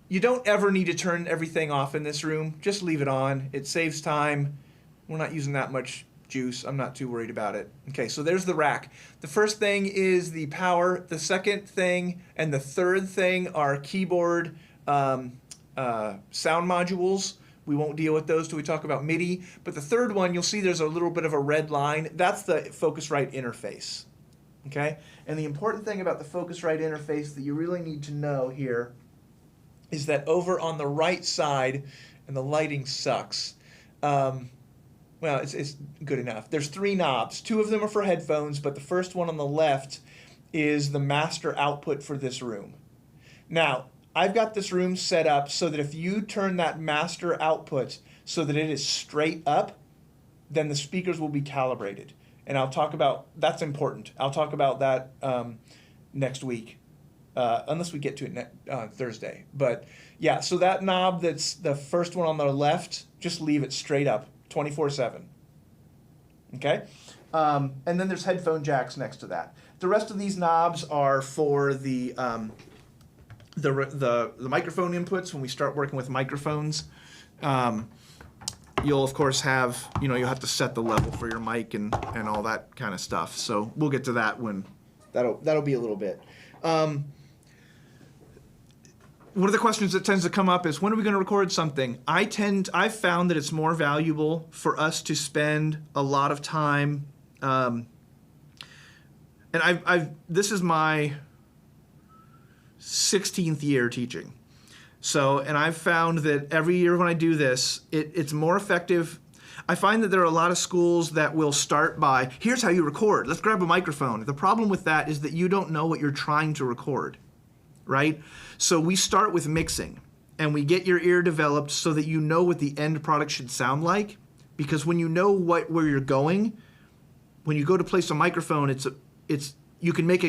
You don't ever need to turn everything off in this room. Just leave it on. It saves time. We're not using that much juice. I'm not too worried about it. Okay, so there's the rack. The first thing is the power. The second thing and the third thing are keyboard sound modules. We won't deal with those till we talk about MIDI. But the third one, you'll see there's a little bit of a red line. That's the Focusrite interface. Okay? And the important thing about the Focusrite interface that you really need to know here is that over on the right side, and the lighting sucks, well, it's good enough. There's 3 knobs. 2 of them are for headphones, but the first one on the left is the master output for this room. Now, I've got this room set up so that if you turn that master output so that it is straight up, then the speakers will be calibrated. And I'll talk about, that's important. I'll talk about that next week, unless we get to it Thursday. But yeah, so that knob that's the first one on the left, just leave it straight up, 24/7. Okay? And then there's headphone jacks next to that. The rest of these knobs are for the microphone inputs when we start working with microphones. You'll of course have, you'll have to set the level for your mic and all that kind of stuff. So we'll get to that when that'll be a little bit. One of the questions that tends to come up is, when are we going to record something? I've found that it's more valuable for us to spend a lot of time, and this is my 16th year teaching. So, and I've found that every year when I do this, it's more effective. I find that there are a lot of schools that will start by, here's how you record. Let's grab a microphone. The problem with that is that you don't know what you're trying to record, right? So we start with mixing, and we get your ear developed so that you know what the end product should sound like. Because when you know where you're going, when you go to place a microphone, you can't make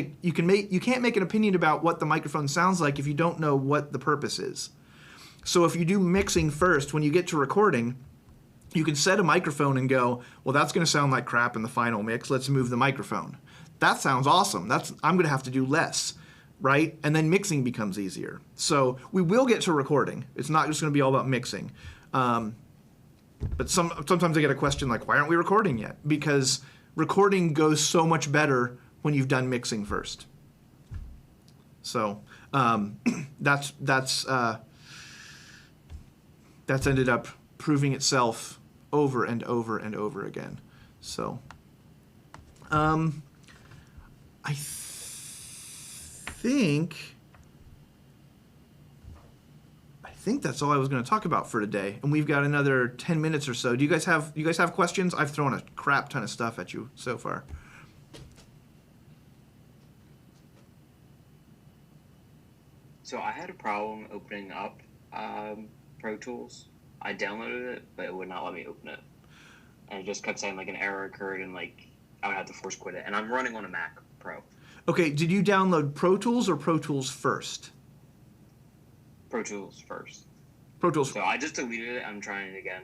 an opinion about what the microphone sounds like if you don't know what the purpose is. So if you do mixing first, when you get to recording, you can set a microphone and go, well, that's going to sound like crap in the final mix. Let's move the microphone. That sounds awesome. I'm going to have to do less. right? And then mixing becomes easier. So we will get to recording. It's not just going to be all about mixing. But sometimes I get a question like, why aren't we recording yet? Because recording goes so much better when you've done mixing first. So that's ended up proving itself over and over and over again. So I think that's all I was going to talk about for today, and we've got another 10 minutes or so. Do you guys have questions? I've thrown a crap ton of stuff at you so far. So I had a problem opening up Pro Tools. I downloaded it, but it would not let me open it. And it just kept saying like an error occurred and like I would have to force quit it. And I'm running on a Mac Pro. Okay, did you download Pro Tools or Pro Tools first? Pro Tools first. Pro Tools. So I just deleted it. I'm trying it again.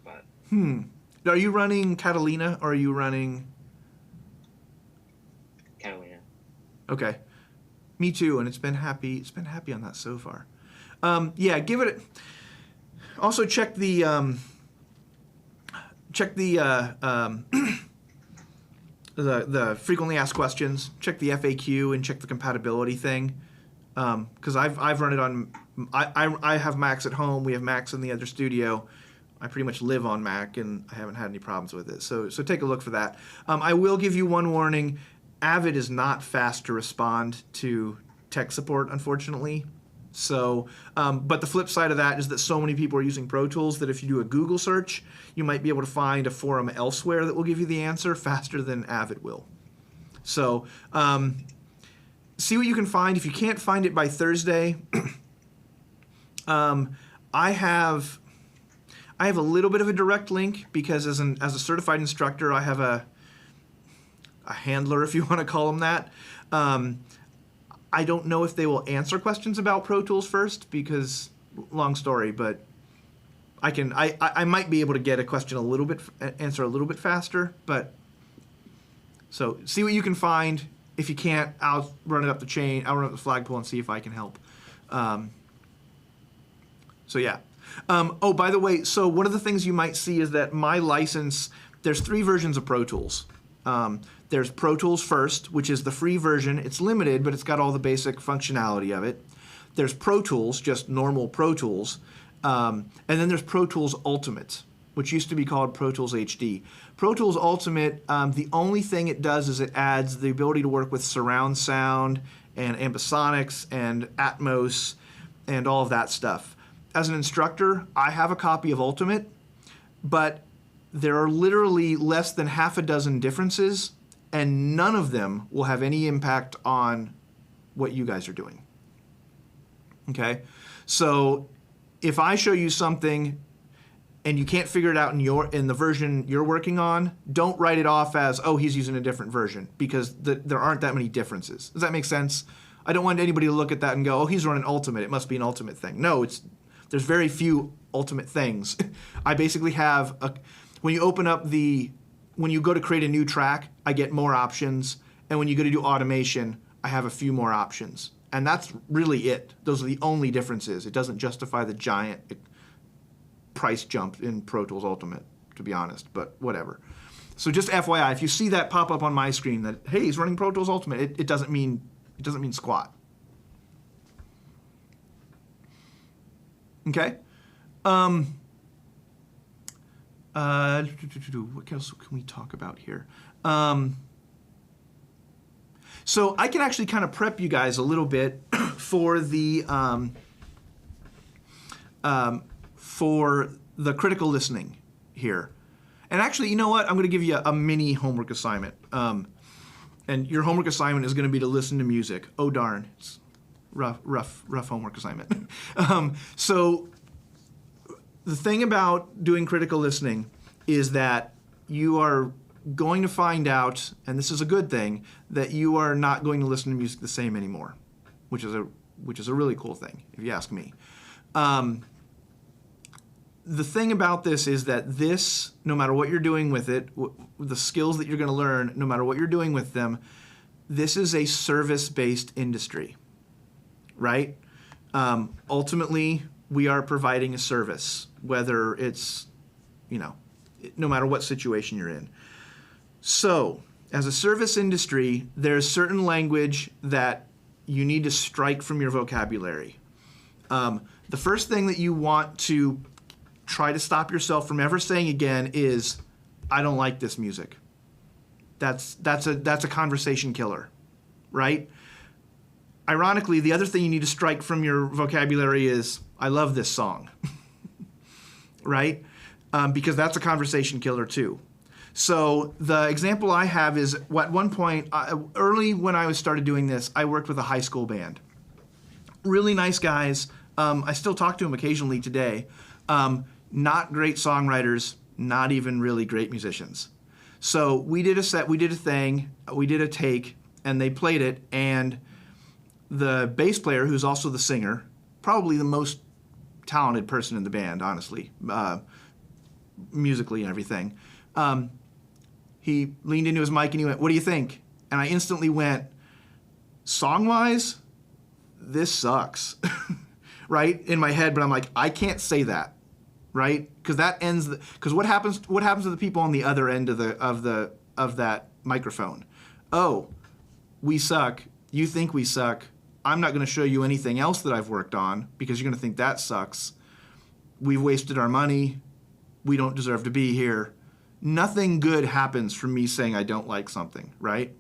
But Are you running Catalina or are you running... Catalina. Okay. Me too, and it's been happy on that so far. Yeah, give it also check the the frequently asked questions, check the FAQ and check the compatibility thing. Because I've run it on I have Macs at home, we have Macs in the other studio. I pretty much live on Mac and I haven't had any problems with it. So take a look for that. I will give you one warning. Avid is not fast to respond to tech support, unfortunately. So, but the flip side of that is that so many people are using Pro Tools that if you do a Google search, you might be able to find a forum elsewhere that will give you the answer faster than Avid will. So, see what you can find. If you can't find it by Thursday, I have a little bit of a direct link because as a certified instructor, I have a handler, if you want to call them that. I don't know if they will answer questions about Pro Tools first because, long story, but I might be able to get a question answer a little bit faster, but so see what you can find. If you can't, I'll run it up the chain, I'll run up the flagpole and see if I can help. So yeah. Oh, by the way, so one of the things you might see is that my license, there's 3 versions of Pro Tools. There's Pro Tools First, which is the free version. It's limited, but it's got all the basic functionality of it. There's Pro Tools, just normal Pro Tools. And then there's Pro Tools Ultimate, which used to be called Pro Tools HD. Pro Tools Ultimate, the only thing it does is it adds the ability to work with surround sound and ambisonics and Atmos and all of that stuff. As an instructor, I have a copy of Ultimate, but there are literally less than half a dozen differences, and none of them will have any impact on what you guys are doing. Okay? So if I show you something and you can't figure it out in the version you're working on, don't write it off as, oh, he's using a different version, because there aren't that many differences. Does that make sense? I don't want anybody to look at that and go, oh, he's running Ultimate. It must be an Ultimate thing. No, there's very few Ultimate things. I basically have when you go to create a new track, I get more options. And when you go to do automation, I have a few more options. And that's really it. Those are the only differences. It doesn't justify the giant price jump in Pro Tools Ultimate, to be honest, but whatever. So just FYI, if you see that pop up on my screen that, hey, he's running Pro Tools Ultimate, it doesn't mean squat. Okay? What else can we talk about here? So I can actually kind of prep you guys a little bit for the critical listening here. And actually, you know what? I'm going to give you a mini homework assignment. And your homework assignment is going to be to listen to music. Oh darn, it's rough homework assignment. So the thing about doing critical listening is that you are going to find out, and this is a good thing, that you are not going to listen to music the same anymore, which is a really cool thing, if you ask me. The thing about this is that no matter what you're doing with it, the skills that you're going to learn, no matter what you're doing with them, this is a service-based industry, right? Ultimately, we are providing a service, whether it's, no matter what situation you're in. So, as a service industry, there's certain language that you need to strike from your vocabulary. The first thing that you want to try to stop yourself from ever saying again is, I don't like this music. That's a conversation killer, right? Ironically, the other thing you need to strike from your vocabulary is, I love this song, right? Because that's a conversation killer too. So the example I have is, at one point, early when I started doing this, I worked with a high school band. Really nice guys. I still talk to them occasionally today. Not great songwriters, not even really great musicians. So we did a set, we did a thing, we did a take, and they played it, and the bass player, who's also the singer, probably the most talented person in the band, honestly, musically and everything, he leaned into his mic and he went, "What do you think?" And I instantly went, song-wise, this sucks, right? In my head, but I'm like, I can't say that, right? Because that ends because what happens to the people on the other end of that microphone? Oh, we suck. You think we suck. I'm not going to show you anything else that I've worked on because you're going to think that sucks. We've wasted our money. We don't deserve to be here. Nothing good happens from me saying I don't like something, right?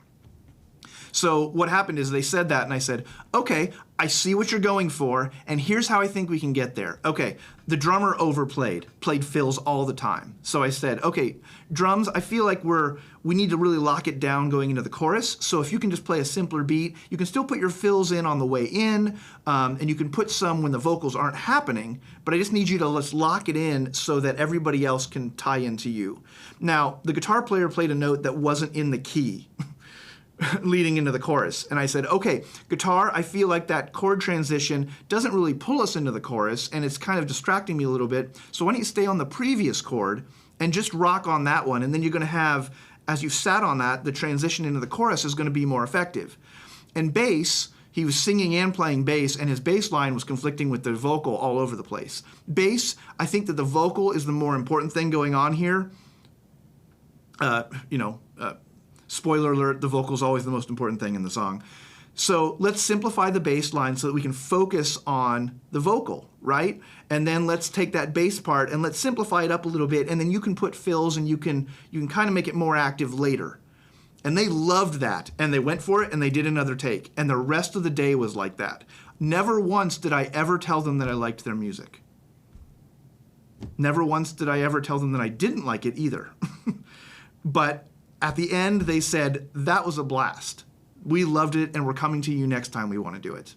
So what happened is they said that, and I said, okay, I see what you're going for, and here's how I think we can get there. Okay, the drummer played fills all the time. So I said, okay, drums, I feel like we need to really lock it down going into the chorus. So if you can just play a simpler beat, you can still put your fills in on the way in, and you can put some when the vocals aren't happening, but I just need you to let's lock it in so that everybody else can tie into you. Now, the guitar player played a note that wasn't in the key leading into the chorus. And I said, okay, guitar, I feel like that chord transition doesn't really pull us into the chorus, and it's kind of distracting me a little bit. So why don't you stay on the previous chord and just rock on that one, and then you're going to have, as you sat on that, the transition into the chorus is going to be more effective. And bass, he was singing and playing bass, and his bass line was conflicting with the vocal all over the place. Bass, I think that the vocal is the more important thing going on here. Spoiler alert, the vocal is always the most important thing in the song. So let's simplify the bass line so that we can focus on the vocal, right? And then let's take that bass part and let's simplify it up a little bit, and then you can put fills and you can kind of make it more active later. And they loved that, and they went for it, and they did another take. And the rest of the day was like that. Never once did I ever tell them that I liked their music. Never once did I ever tell them that I didn't like it either. But at the end, they said, that was a blast. We loved it, and we're coming to you next time we want to do it.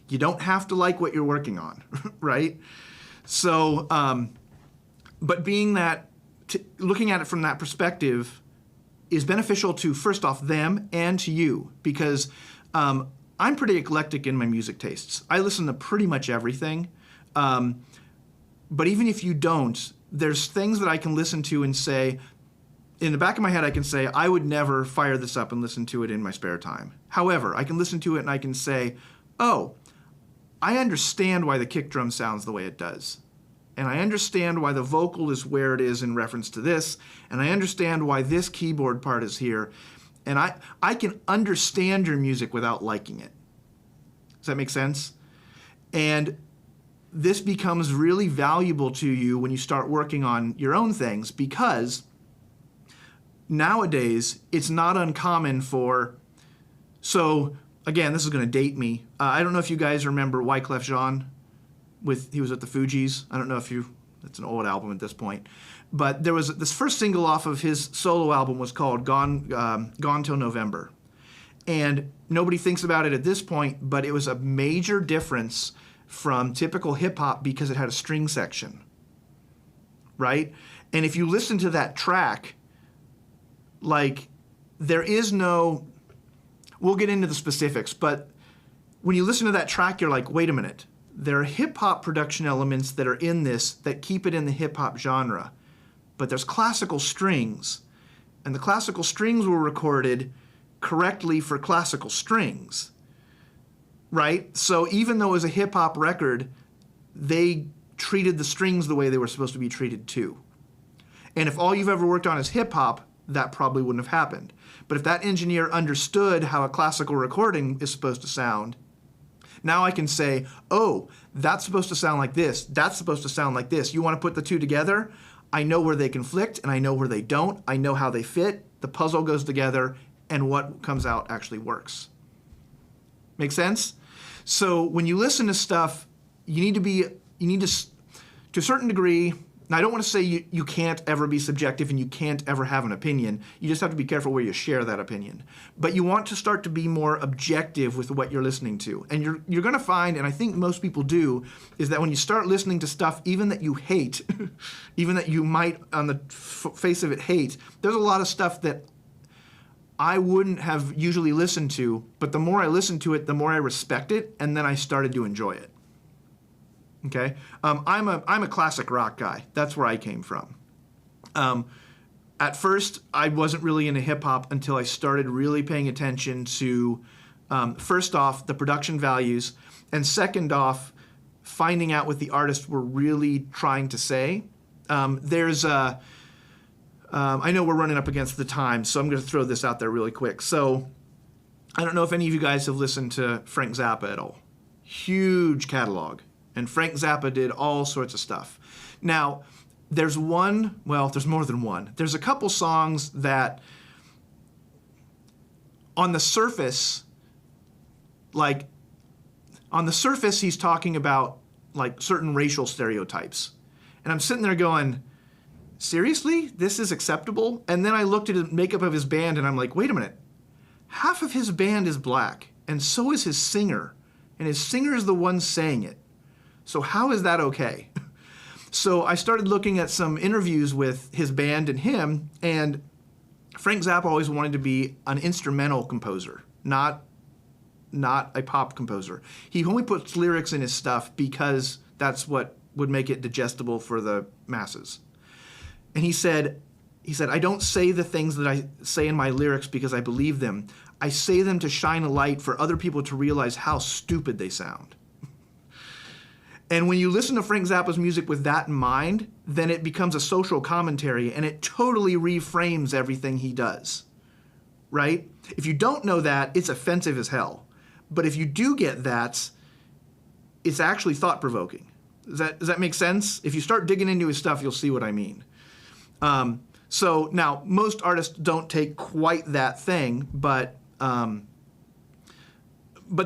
You don't have to like what you're working on, right? So, but being that, looking at it from that perspective is beneficial to, first off, them and to you, because I'm pretty eclectic in my music tastes. I listen to pretty much everything. But even if you don't, there's things that I can listen to and say, in the back of my head, I can say, I would never fire this up and listen to it in my spare time. However, I can listen to it and I can say, oh, I understand why the kick drum sounds the way it does. And I understand why the vocal is where it is in reference to this. And I understand why this keyboard part is here. And I can understand your music without liking it. Does that make sense? And this becomes really valuable to you when you start working on your own things, because nowadays, it's not uncommon for, so again, this is going to date me. I don't know if you guys remember Wyclef Jean. He was at the Fugees. I don't know if it's an old album at this point. But there was this first single off of his solo album was called Gone Till November. And nobody thinks about it at this point, but it was a major difference from typical hip hop because it had a string section, right? And if you listen to that track, like, there is no, we'll get into the specifics, but when you listen to that track, you're like, wait a minute. There are hip-hop production elements that are in this that keep it in the hip-hop genre, but there's classical strings, and the classical strings were recorded correctly for classical strings, right? So even though it was a hip hop record, they treated the strings the way they were supposed to be treated too. And if all you've ever worked on is hip hop, that probably wouldn't have happened. But if that engineer understood how a classical recording is supposed to sound, now I can say, oh, that's supposed to sound like this. That's supposed to sound like this. You want to put the two together? I know where they conflict and I know where they don't. I know how they fit. The puzzle goes together and what comes out actually works. Make sense? So when you listen to stuff, you need to a certain degree, and I don't want to say you can't ever be subjective and you can't ever have an opinion. You just have to be careful where you share that opinion. But you want to start to be more objective with what you're listening to. And you're going to find, and I think most people do, is that when you start listening to stuff even that you hate, even that you might on the face of it hate, there's a lot of stuff that I wouldn't have usually listened to, but the more I listened to it, the more I respect it, and then I started to enjoy it. Okay, I'm a classic rock guy. That's where I came from. At first, I wasn't really into hip hop until I started really paying attention to, first off, the production values, and second off, finding out what the artists were really trying to say. I know we're running up against the time, so I'm going to throw this out there really quick. So, I don't know if any of you guys have listened to Frank Zappa at all. Huge catalog. And Frank Zappa did all sorts of stuff. Now, there's more than one. There's a couple songs that, on the surface, he's talking about, like, certain racial stereotypes. And I'm sitting there going, seriously? This is acceptable? And then I looked at the makeup of his band, and I'm like, wait a minute. Half of his band is black, and so is his singer. And his singer is the one saying it. So how is that okay? So I started looking at some interviews with his band and him, and Frank Zappa always wanted to be an instrumental composer, not a pop composer. He only puts lyrics in his stuff because that's what would make it digestible for the masses. And he said, I don't say the things that I say in my lyrics because I believe them. I say them to shine a light for other people to realize how stupid they sound. And when you listen to Frank Zappa's music with that in mind, then it becomes a social commentary and it totally reframes everything he does, right? If you don't know that, it's offensive as hell. But if you do get that, it's actually thought-provoking. Does that make sense? If you start digging into his stuff, you'll see what I mean. So now, most artists don't take quite that thing, but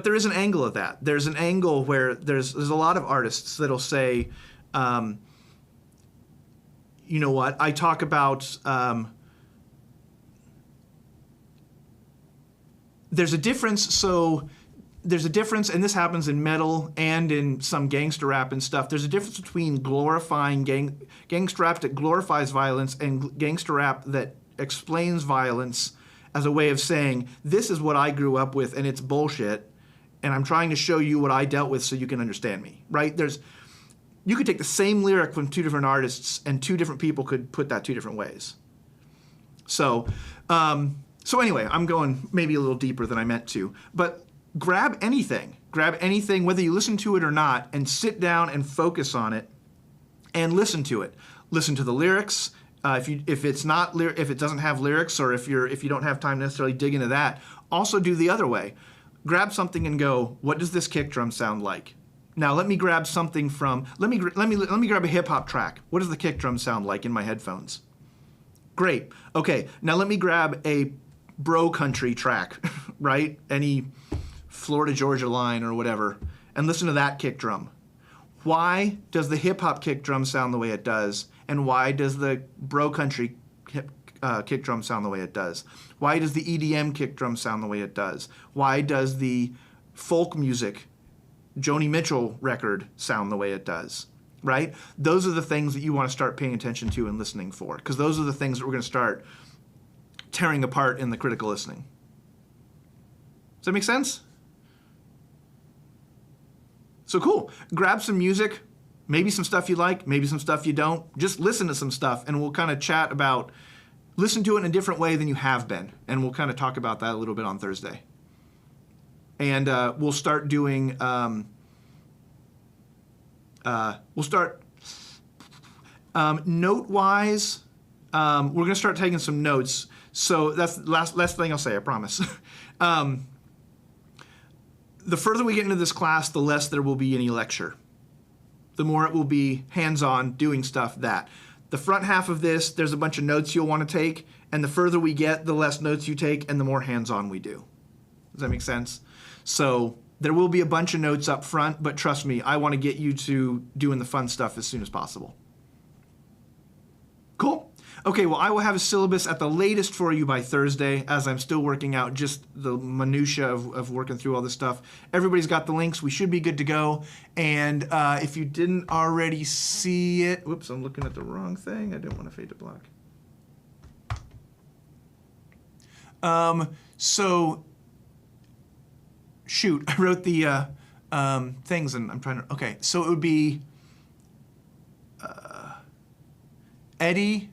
there is an angle of that. There's an angle where there's a lot of artists that'll say, you know what, I talk about, there's a difference, and this happens in metal and in some gangster rap and stuff. There's a difference between glorifying gangster rap that glorifies violence and gangster rap that explains violence as a way of saying, this is what I grew up with and it's bullshit, and I'm trying to show you what I dealt with so you can understand me, right? You could take the same lyric from two different artists and two different people could put that two different ways. So anyway, I'm going maybe a little deeper than I meant to, but grab anything, whether you listen to it or not, and sit down and focus on it and listen to it. Listen to the lyrics. If it doesn't have lyrics, or if you don't have time to necessarily dig into that, also do the other way. Grab something and go, what does this kick drum sound like? Now let me grab something from let me grab a hip hop track. What does the kick drum sound like in my headphones? Great. Okay. Now let me grab a bro country track, right? Any Florida Georgia Line or whatever, and listen to that kick drum. Why does the hip hop kick drum sound the way it does? And why does the bro country kick drum sound the way it does? Why does the EDM kick drum sound the way it does? Why does the folk music, Joni Mitchell record, sound the way it does? Right? Those are the things that you want to start paying attention to and listening for, because those are the things that we're going to start tearing apart in the critical listening. Does that make sense? So cool. Grab some music, maybe some stuff you like, maybe some stuff you don't. Just listen to some stuff, and we'll kind of chat about listen to it in a different way than you have been. And we'll kind of talk about that a little bit on Thursday. And we'll start doing, note-wise, we're going to start taking some notes. So that's the last thing I'll say, I promise. The further we get into this class, the less there will be any lecture. The more it will be hands-on, doing stuff that. The front half of this, there's a bunch of notes you'll want to take, and the further we get, the less notes you take, and the more hands-on we do. Does that make sense? So there will be a bunch of notes up front, but trust me, I want to get you to doing the fun stuff as soon as possible. Cool? Okay, well, I will have a syllabus at the latest for you by Thursday, as I'm still working out just the minutia of working through all this stuff. Everybody's got the links. We should be good to go. And if you didn't already see it, whoops, I'm looking at the wrong thing. I didn't want to fade to black. So, shoot, I wrote the things, and I'm trying to, okay. So it would be Eddie,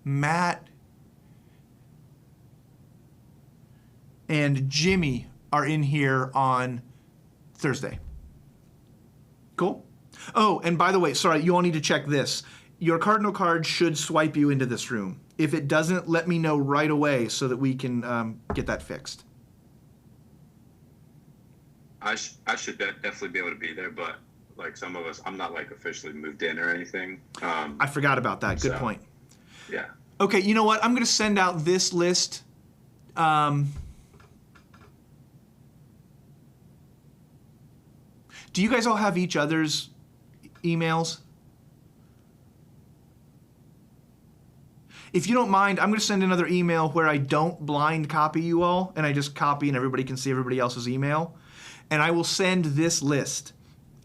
Matt, and Jimmy are in here on Thursday. Cool? Oh, and by the way, sorry, you all need to check this. Your Cardinal card should swipe you into this room. If it doesn't, let me know right away so that we can get that fixed. I should definitely be able to be there, but like some of us, I'm not like officially moved in or anything. I forgot about that. Good point. Yeah. Okay, you know what? I'm going to send out this list. Do you guys all have each other's emails? If you don't mind, I'm going to send another email where I don't blind copy you all, and I just copy and everybody can see everybody else's email. And I will send this list.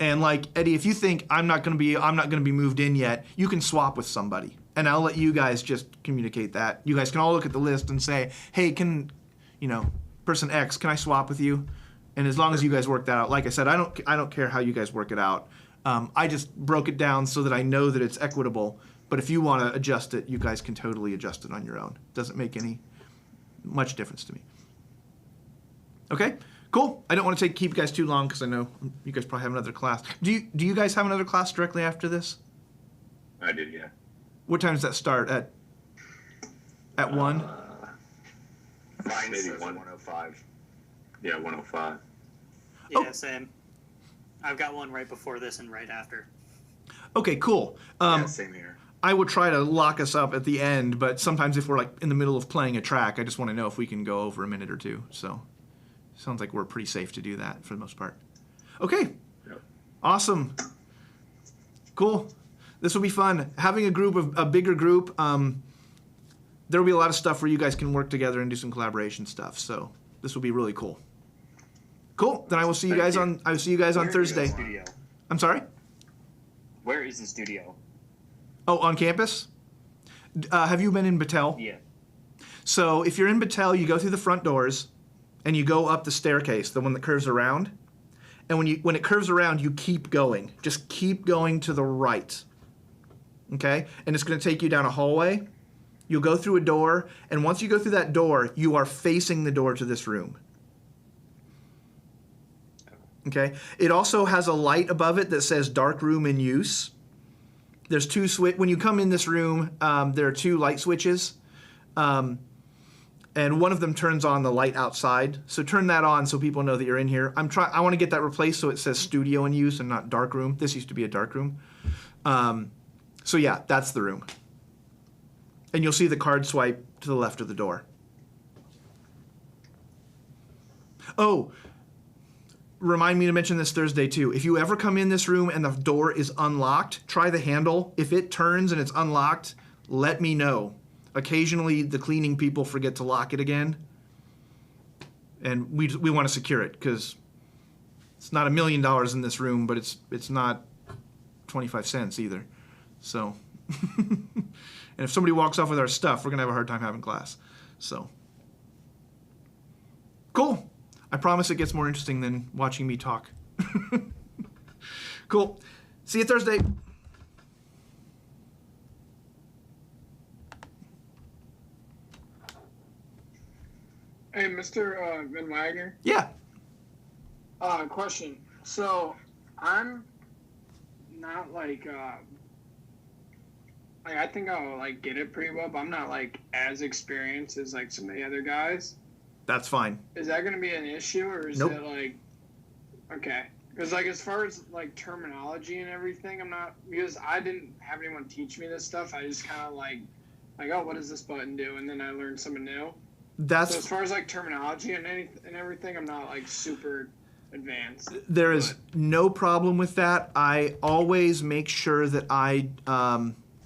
And like, Eddie, if you think I'm not going to be moved in yet, you can swap with somebody. And I'll let you guys just communicate that. You guys can all look at the list and say, hey, person X, can I swap with you? And as long as you guys work that out, like I said, I don't care how you guys work it out. I just broke it down so that I know that it's equitable. But if you want to adjust it, you guys can totally adjust it on your own. Doesn't make much difference to me. Okay, cool. I don't want to keep you guys too long because I know you guys probably have another class. Do you guys have another class directly after this? I did, yeah. What time does that start? At 1? Mine Maybe says 1. 105. Yeah, 105. Yeah, same. I've got one right before this and right after. Okay, cool. Yeah, same here. I would try to lock us up at the end, but sometimes if we're like in the middle of playing a track, I just want to know if we can go over a minute or two. So sounds like we're pretty safe to do that for the most part. Okay. Yep. Awesome. Cool. This will be fun. Having a bigger group, there will be a lot of stuff where you guys can work together and do some collaboration stuff. So this will be really cool. Cool. Then I will see you guys on Thursday. Studio. I'm sorry? Where is the studio? Oh, on campus? Have you been in Battelle? Yeah. So if you're in Battelle, you go through the front doors and you go up the staircase, the one that curves around. And when it curves around, you keep going. Just keep going to the right. Okay? And it's going to take you down a hallway. You'll go through a door, and once you go through that door, you are facing the door to this room. Okay? It also has a light above it that says dark room in use. There's two when you come in this room, there are 2 light switches. And one of them turns on the light outside. So turn that on so people know that you're in here. I want to get that replaced so it says studio in use and not dark room. This used to be a dark room. So yeah, that's the room. And you'll see the card swipe to the left of the door. Oh, remind me to mention this Thursday too. If you ever come in this room and the door is unlocked, try the handle. If it turns and it's unlocked, let me know. Occasionally the cleaning people forget to lock it again. And we want to secure it because it's not $1 million in this room, but it's not 25 cents either. So, and if somebody walks off with our stuff, we're going to have a hard time having class. So, cool. I promise it gets more interesting than watching me talk. Cool. See you Thursday. Mr. Van Wagner. Yeah. Question. So I'm not like I think I'll like get it pretty well, but I'm not like as experienced as like some of the other guys. That's fine. Is that going to be an issue, or is Nope. it like okay? Because like as far as like terminology and everything, I'm not, because I didn't have anyone teach me this stuff. I just kind of like oh, what does this button do? And then I learned something new. That's So as far as like terminology and everything, I'm not like super advanced. There is no problem with that. I always make sure that I